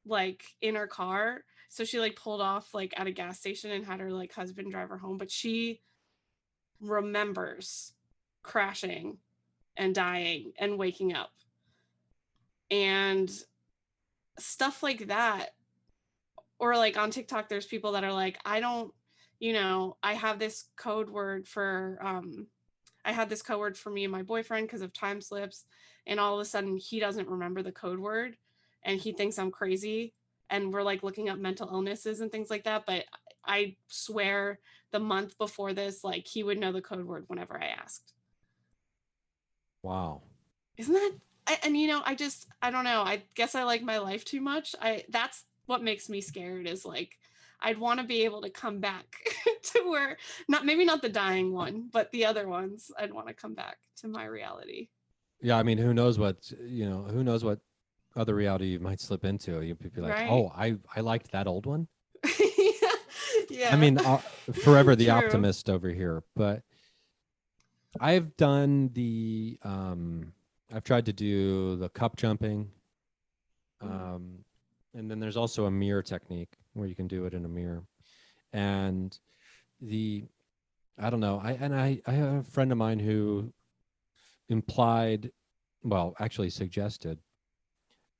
like in her car. So she like pulled off like at a gas station and had her like husband drive her home, but she remembers crashing and dying and waking up and stuff like that. Or like on TikTok there's people that are like, I don't, I have this code word for I had this code word for me and my boyfriend because of time slips, and all of a sudden he doesn't remember the code word and he thinks I'm crazy. And we're like looking up mental illnesses and things like that. But I swear the month before this, like he would know the code word whenever I asked. Wow. Isn't that? I don't know. I guess I like my life too much. That's what makes me scared, is like I'd want to be able to come back to where, maybe not the dying one, but the other ones. I'd want to come back to my reality. Yeah, I mean, who knows what other reality you might slip into. You'd be like, Right. oh, I liked that old one. I Yeah. mean, forever the True. optimist over here. But I've done I've tried to do the cup jumping. Mm. And then there's also a mirror technique where you can do it in a mirror. And the, I don't know. I have a friend of mine who implied, well, actually suggested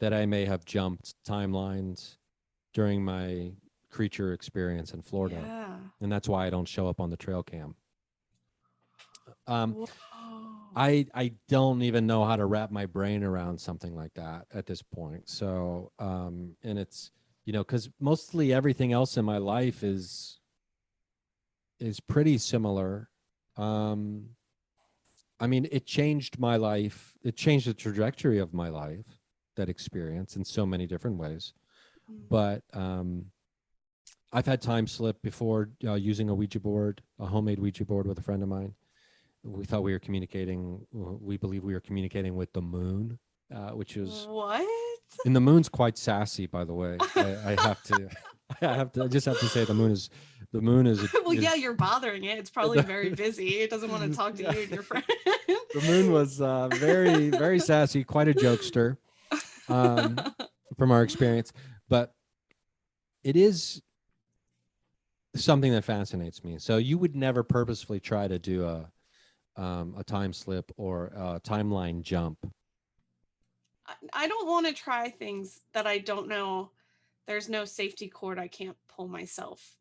that I may have jumped timelines during my creature experience in Florida. Yeah. And that's why I don't show up on the trail cam. Um, Whoa. I don't even know how to wrap my brain around something like that at this point. So, and it's, because mostly everything else in my life is pretty similar. Um, I mean, it changed my life. It changed the trajectory of my life, that experience, in so many different ways. Mm. But I've had time slip before, using a Ouija board, a homemade Ouija board with a friend of mine. We thought we were communicating. We believe we were communicating with the moon, which is, What? and the moon's quite sassy, by the way. I have to, I just have to say the moon Well, yeah, you're bothering it. It's probably very busy. It doesn't want to talk to yeah, you and your friend. the moon was very, very sassy, quite a jokester, from our experience. But it is something that fascinates me. So you would never purposefully try to do a time slip or a timeline jump. I don't want to try things that I don't know. There's no safety cord I can't pull myself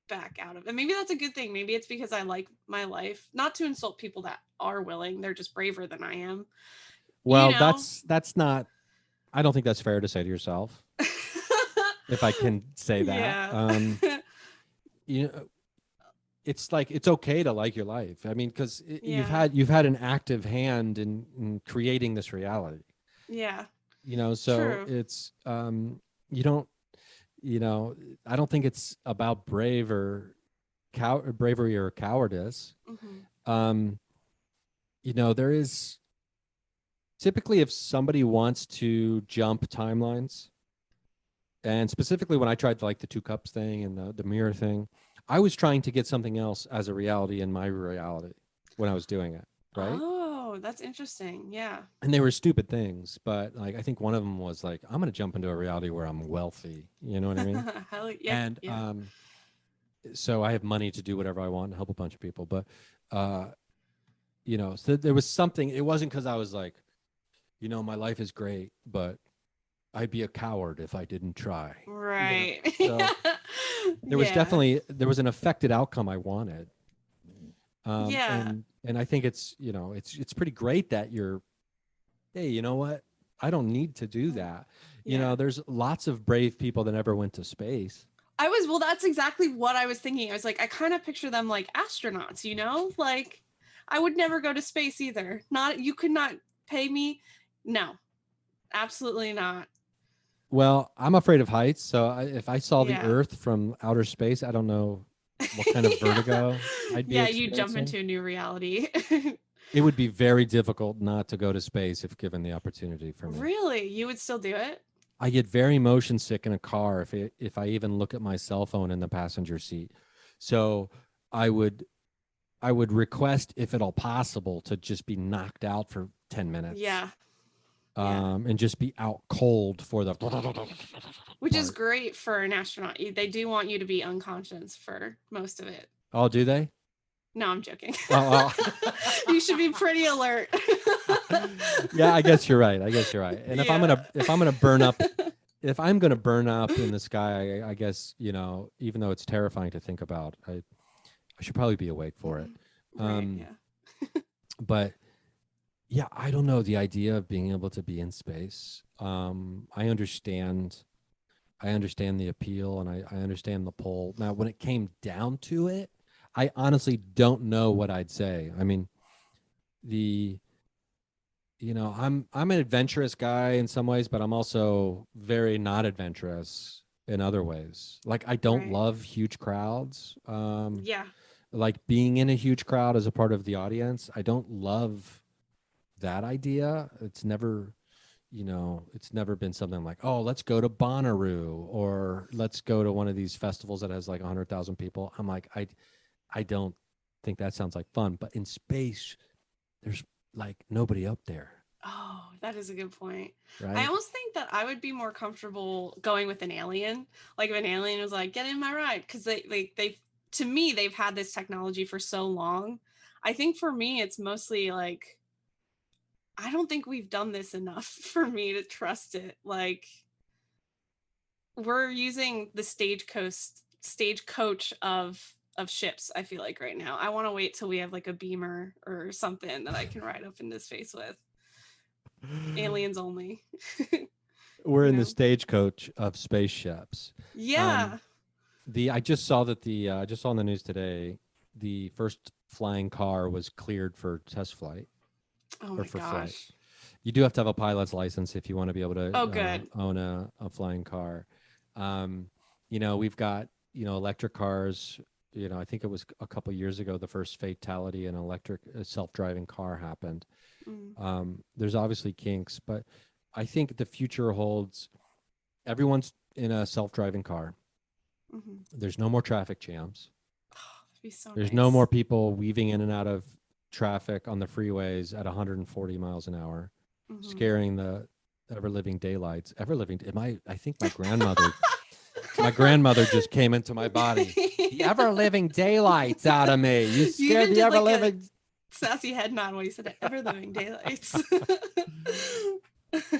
back out of. And maybe that's a good thing. Maybe it's because I like my life. Not to insult people that are willing. They're just braver than I am. You Well, know? that's not. I don't think that's fair to say to yourself, if I can say that. Yeah. You know, it's like it's okay to like your life. I mean, because Yeah. you've had an active hand in creating this reality. Yeah. So True. it's you don't you know I don't think it's about bravery or cowardice. Hmm. um there is typically, if somebody wants to jump timelines, and specifically when I tried like the two cups thing and the mirror thing, I was trying to get something else as a reality in my reality when I was doing it, right? Oh, that's interesting. Yeah. And they were stupid things, but like I think one of them was like, I'm going to jump into a reality where I'm wealthy, you know what I mean? Hell yeah. And Yeah. so I have money to do whatever I want and help a bunch of people. But uh so there was something. It wasn't because I was like, my life is great, but I'd be a coward if I didn't try. Right. So there was Yeah. an affected outcome I wanted. Yeah. And I think it's, it's pretty great that you're, hey, you know what? I don't need to do that. Yeah. There's lots of brave people that never went to space. Well, that's exactly what I was thinking. I was like, I kind of picture them like astronauts, like I would never go to space either. You could not pay me. No, absolutely not. Well, I'm afraid of heights. So if I saw the Yeah. Earth from outer space, I don't know what kind of vertigo I'd be Yeah, you jump experiencing. into a new reality. It would be very difficult not to go to space if given the opportunity for me. Really? You would still do it? I get very motion sick in a car if I even look at my cell phone in the passenger seat. So I would request, if at all possible, to just be knocked out for 10 minutes. Yeah. And just be out cold for the which is great for an astronaut. They do want you to be unconscious for most of it. Oh, do they? No, I'm joking. Oh. You should be pretty alert. Yeah, I guess you're right. And if I'm gonna burn up in the sky, I guess, even though it's terrifying to think about, I should probably be awake for it. Right, yeah. But yeah, I don't know, the idea of being able to be in space. I understand the appeal, and I understand the pull. Now, when it came down to it, I honestly don't know what I'd say. I mean, I'm an adventurous guy in some ways, but I'm also very not adventurous in other ways. Like, I don't love huge crowds. Yeah. Like being in a huge crowd as a part of the audience, I don't love that idea. It's never been something like, oh, let's go to Bonnaroo, or let's go to one of these festivals that has like 100,000 people. I'm like, I don't think that sounds like fun. But in space, there's like nobody up there. Oh, that is a good point. Right? I almost think that I would be more comfortable going with an alien. Like if an alien was like, get in my ride. Because they to me, they've had this technology for so long. I think for me, it's mostly like, I don't think we've done this enough for me to trust it. Like, we're using the stagecoach of ships, I feel like right now. I want to wait till we have like a beamer or something that I can ride up into space with. Aliens only. We're in the stagecoach of spaceships. Yeah. I just saw on the news today, the first flying car was cleared for test flight. Oh my gosh. Flight. You do have to have a pilot's license if you want to be able to own a flying car. We've got, electric cars. I think it was a couple years ago, the first fatality in an electric self-driving car happened. There's obviously kinks, but I think the future holds everyone's in a self-driving car. There's no more traffic jams. There's no more people weaving in and out of traffic on the freeways at 140 miles an hour, scaring the ever-living daylights. I think my grandmother just came into my body. The ever-living daylights out of me. You scared the ever-living. Like sassy head nod when you said ever-living daylights.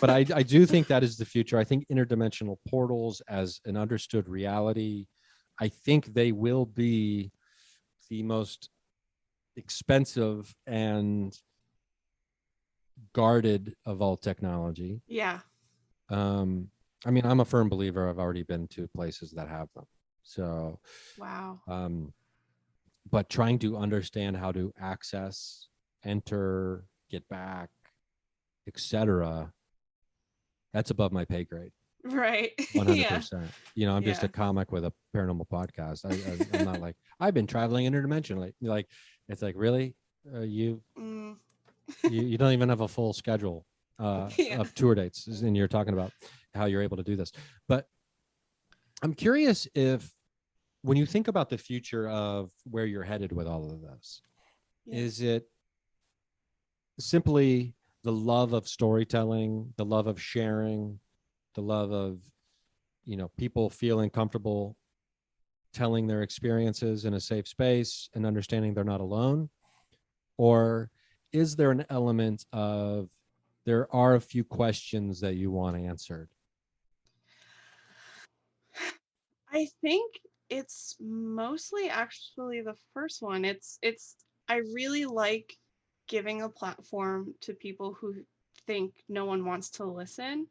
But I do think that is the future. I think interdimensional portals as an understood reality, I think they will be the most expensive and guarded of all technology. Yeah. I mean, I'm a firm believer. I've already been to places that have them. So, wow. But trying to understand how to access, enter, get back, etc., that's above my pay grade. Right. 100%. Yeah. I'm just a comic with a paranormal podcast. I'm not like, I've been traveling interdimensionally. Like, it's like, really? You don't even have a full schedule of tour dates, and you're talking about how you're able to do this. But I'm curious if, when you think about the future of where you're headed with all of this, is it simply the love of storytelling, the love of sharing, the love of, people feeling comfortable telling their experiences in a safe space and understanding they're not alone? Or is there an element of, there are a few questions that you want answered, I think it's mostly actually the first one. It's I really like giving a platform to people who think no one wants to listen,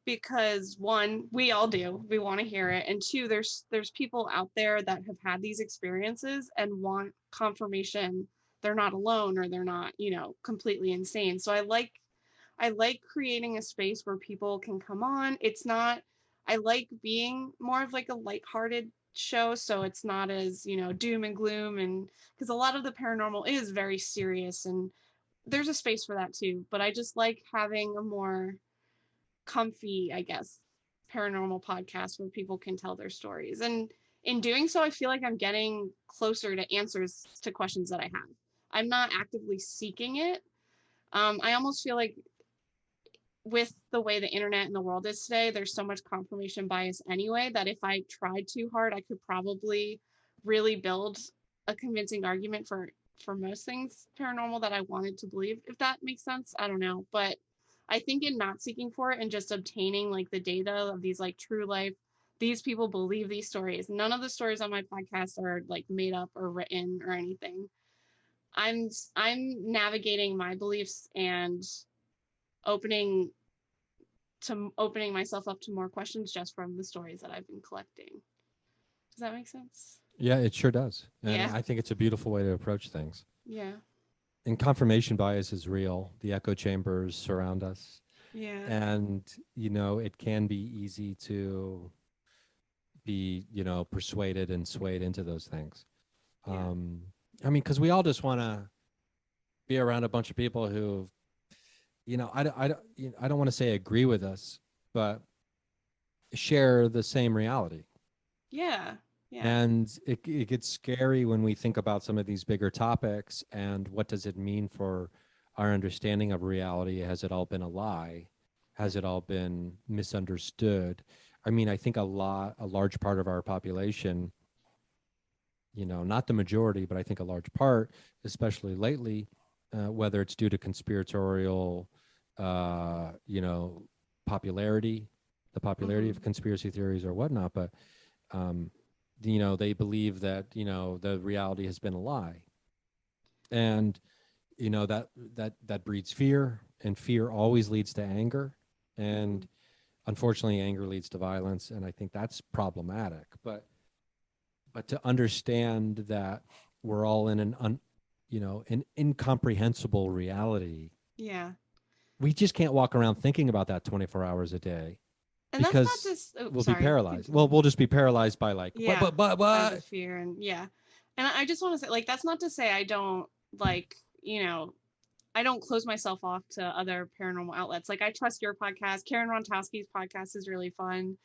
because one, we all do, we want to hear it, and two, there's people out there that have had these experiences and want confirmation they're not alone, or they're not, completely insane. So I like creating a space where people can come on. It's not, I like being more of like a lighthearted show, so it's not as, doom and gloom, and because a lot of the paranormal is very serious, and there's a space for that too, but I just like having a more comfy, I guess, paranormal podcast where people can tell their stories. And in doing so, I feel like I'm getting closer to answers to questions that I have. I'm not actively seeking it. I almost feel like with the way the internet and the world is today, there's so much confirmation bias anyway that if I tried too hard, I could probably really build a convincing argument for most things paranormal that I wanted to believe, if that makes sense. I don't know, but I think in not seeking for it and just obtaining like the data of these like true life, these people believe these stories. None of the stories on my podcast are like made up or written or anything. I'm I'm navigating my beliefs and opening opening myself up to more questions just from the stories that I've been collecting. Does that make sense? Yeah, it sure does. And Yeah. I think it's a beautiful way to approach things. Yeah. And confirmation bias is real. The echo chambers surround us. Yeah. And, it can be easy to be, persuaded and swayed into those things. Yeah. I mean, because we all just want to be around a bunch of people who, I don't want to say agree with us, but share the same reality. Yeah. Yeah. And it gets scary when we think about some of these bigger topics and what does it mean for our understanding of reality? Has it all been a lie? Has it all been misunderstood? I mean, I think a large part of our population, not the majority, but I think a large part, especially lately, whether it's due to conspiratorial, popularity, the popularity of conspiracy theories or whatnot, but they believe that the reality has been a lie, and that breeds fear, and fear always leads to anger, and unfortunately anger leads to violence, and I think that's problematic. But to understand that we're all in an incomprehensible reality. Yeah. We just can't walk around thinking about that 24 hours a day, And that's not because just, we'll be sorry. paralyzed. Well, we'll just be paralyzed by like, Yeah. what? By the fear. And yeah. And I just want to say, like, that's not to say I don't like, I don't close myself off to other paranormal outlets. Like, I trust your podcast. Karen Rontowski's podcast is really fun.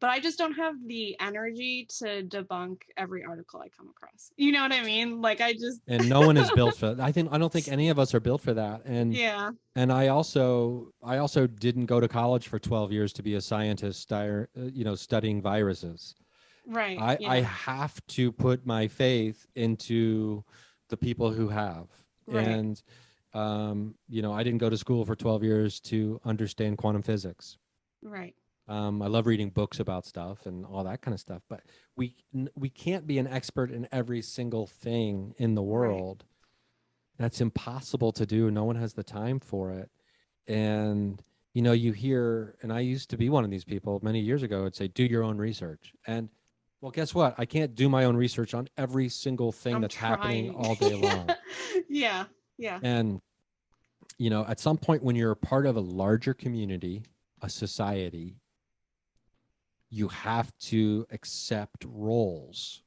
But I just don't have the energy to debunk every article I come across. You know what I mean? Like, and no one is built for that. I don't think any of us are built for that. And yeah. And I also didn't go to college for 12 years to be a scientist, studying viruses. Right. I have to put my faith into the people who have. Right. And, I didn't go to school for 12 years to understand quantum physics. Right. I love reading books about stuff and all that kind of stuff, but we can't be an expert in every single thing in the world. Right. That's impossible to do. No one has the time for it. And, you hear, and I used to be one of these people many years ago, would say, do your own research. And well, guess what? I can't do my own research on every single thing that's happening all day long. Yeah. Yeah. And, at some point when you're a part of a larger community, a society, you have to accept roles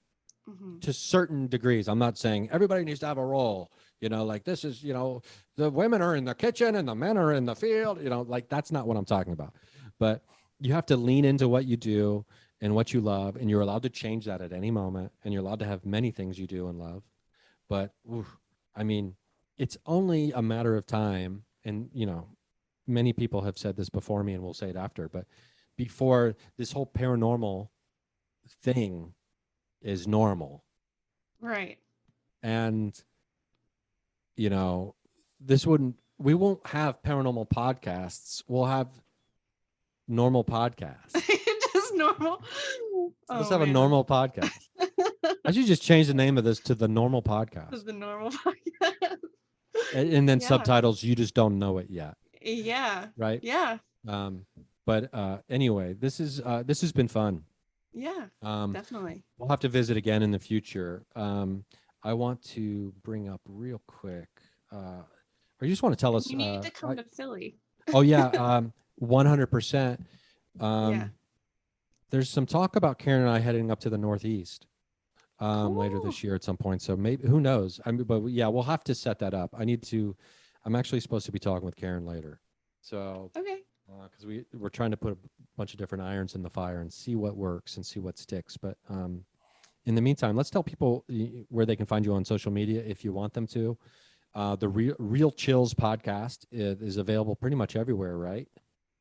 to certain degrees. I'm not saying everybody needs to have a role, like this is, the women are in the kitchen and the men are in the field, like that's not what I'm talking about. But you have to lean into what you do and what you love, and you're allowed to change that at any moment, and you're allowed to have many things you do and love. But I mean, it's only a matter of time, and many people have said this before me and we'll say it after, but before this whole paranormal thing is normal. Right. And, we won't have paranormal podcasts. We'll have normal podcasts. Just Normal. Let's Oh, have a man. normal podcast. I should just change the name of this to the normal This podcast. is the normal podcast. And then Yeah. subtitles, you just don't know it yet. Yeah. Right. Yeah. But anyway, this has been fun. Yeah. Definitely. We'll have to visit again in the future. I want to bring up real quick, or you just want to tell us? You need to come to Philly. Oh yeah, 100%. Yeah. There's some talk about Karen and I heading up to the Northeast later this year at some point. So maybe, who knows? I mean, but yeah, we'll have to set that up. I'm actually supposed to be talking with Karen later. So Okay. because we're trying to put a bunch of different irons in the fire and see what works and see what sticks. But in the meantime, let's tell people where they can find you on social media if you want them to. The Real Chills podcast is available pretty much everywhere, right?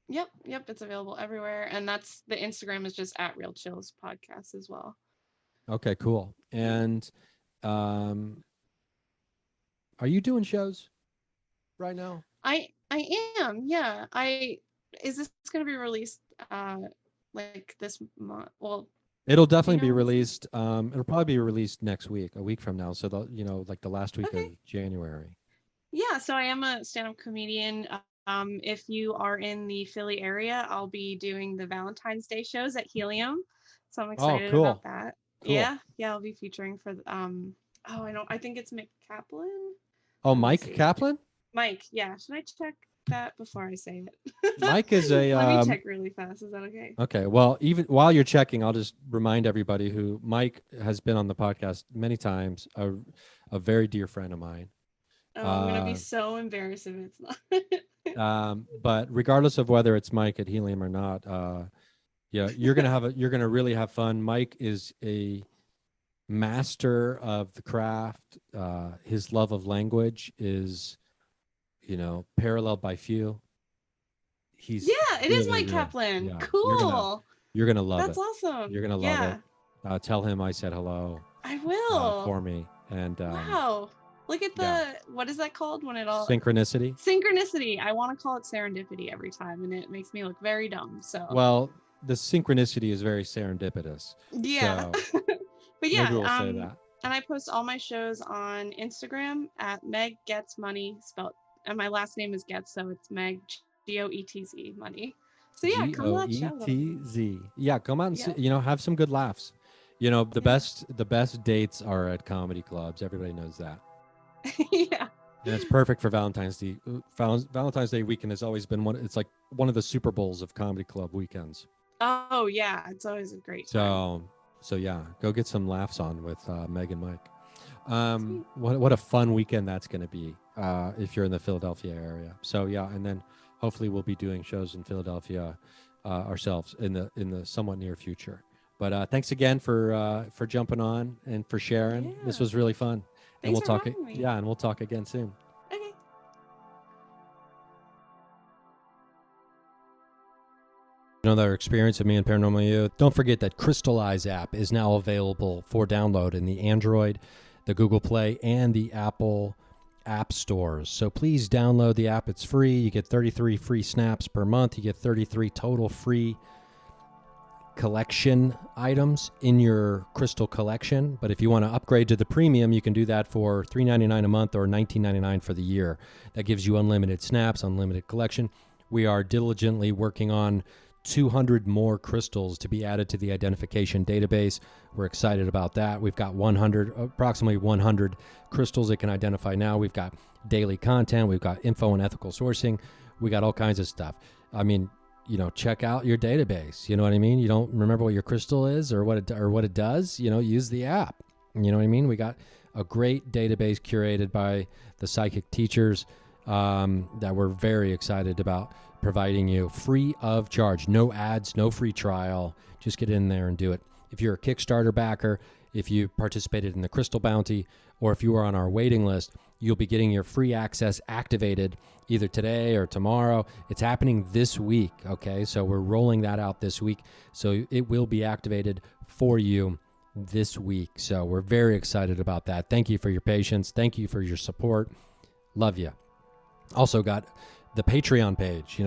Yep. It's available everywhere. And that's the Instagram is just at Real Chills Podcast as well. Okay, cool. And are you doing shows right now? I am. Yeah. Is this going to be released like this month? Well, it'll definitely be released. It'll probably be released next week, a week from now. So like the last week of January. Yeah. So I am a stand-up comedian. If you are in the Philly area, I'll be doing the Valentine's Day shows at Helium. So I'm excited about that. Cool. Yeah. I'll be featuring for I think it's Mick Kaplan. Oh, Mike Kaplan? Mike, yeah. Should I check that before I say it? Mike is a let me check really fast. Is that okay? Okay. Well, even while you're checking, I'll just remind everybody who Mike has been on the podcast many times, a very dear friend of mine. Oh, I'm gonna be so embarrassed if it's not. But regardless of whether it's Mike at Helium or not, yeah, you're gonna really have fun. Mike is a master of the craft. His love of language is, paralleled by few. It is Mike Kaplan. Yeah. Cool. You're gonna love it. That's awesome. You're gonna love it. Tell him I said hello. I will. For me. And wow. Look at what is that called when it all synchronicity? Synchronicity. I want to call it serendipity every time, and it makes me look very dumb. So well, the synchronicity is very serendipitous. Yeah. So but yeah, maybe we'll say that. And I post all my shows on Instagram at Meg Goetz Money, spelled, and my last name is Goetz, so it's Meg Goetz Money. So yeah, come on, Goetz. Yeah, come out and see, have some good laughs. The best dates are at comedy clubs. Everybody knows that. Yeah. And it's perfect for Valentine's Day. Valentine's Day weekend has always been it's like one of the Super Bowls of comedy club weekends. Oh yeah, it's always a great time. So yeah, go get some laughs on with Meg and Mike. What a fun weekend that's going to be if you're in the Philadelphia area. So yeah, and then hopefully we'll be doing shows in Philadelphia ourselves in the somewhat near future. But thanks again for jumping on and for sharing. Yeah. This was really fun. Thanks and we'll for having me. Yeah, and we'll talk again soon. Okay. Another experience of me and Paranormal You. Don't forget that Crystallize app is now available for download in the Android, the Google Play, and the Apple app stores. So please download the app. It's free. You get 33 free snaps per month. You get 33 total free collection items in your crystal collection. But if you want to upgrade to the premium, you can do that for $3.99 a month or $19.99 for the year. That gives you unlimited snaps, unlimited collection. We are diligently working on 200 more crystals to be added to the identification database. We're excited about that. We've got approximately 100 crystals that can identify now. We've got daily content. We've got info and ethical sourcing. We got all kinds of stuff. I mean, check out your database. You know what I mean? You don't remember what your crystal is or what it does, use the app. You know what I mean? We got a great database curated by the psychic teachers that we're very excited about providing you free of charge. No ads, no free trial. Just get in there and do it. If you're a Kickstarter backer, if you participated in the Crystal Bounty, or if you are on our waiting list, you'll be getting your free access activated either today or tomorrow. It's happening this week, okay? So we're rolling that out this week. So it will be activated for you this week. So we're very excited about that. Thank you for your patience. Thank you for your support. Love you. Also got the Patreon page.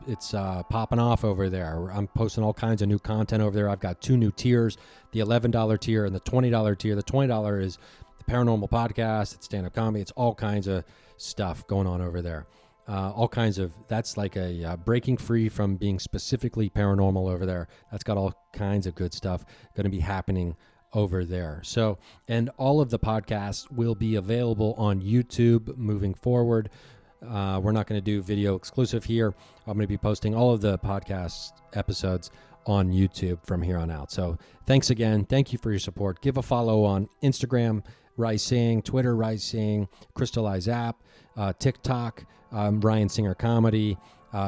It's popping off over there. I'm posting all kinds of new content over there. I've got 2 new tiers, the $11 tier and the $20 tier. The $20 is the Paranormal Podcast, it's stand-up comedy, it's all kinds of stuff going on over there. That's like a breaking free from being specifically paranormal over there. That's got all kinds of good stuff going to be happening over there. So, and all of the podcasts will be available on YouTube moving forward. We're not going to do video exclusive here. I'm going to be posting all of the podcast episodes on YouTube from here on out. So thanks again. Thank you for your support. Give a follow on Instagram, Rising, Twitter, Rising, Crystallize app, TikTok, Ryan Singer Comedy.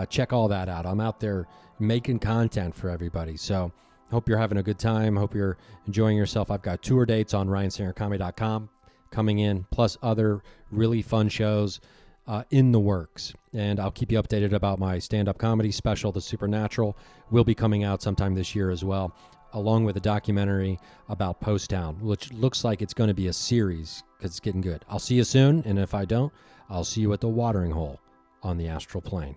Check all that out. I'm out there making content for everybody. So hope you're having a good time. Hope you're enjoying yourself. I've got tour dates on ryansingercomedy.com coming in, plus other really fun shows in the works. And I'll keep you updated about my stand-up comedy special, The Supernatural, will be coming out sometime this year as well, along with a documentary about Post Town, which looks like it's going to be a series because it's getting good. I'll see you soon, and if I don't, I'll see you at the watering hole on the astral plane.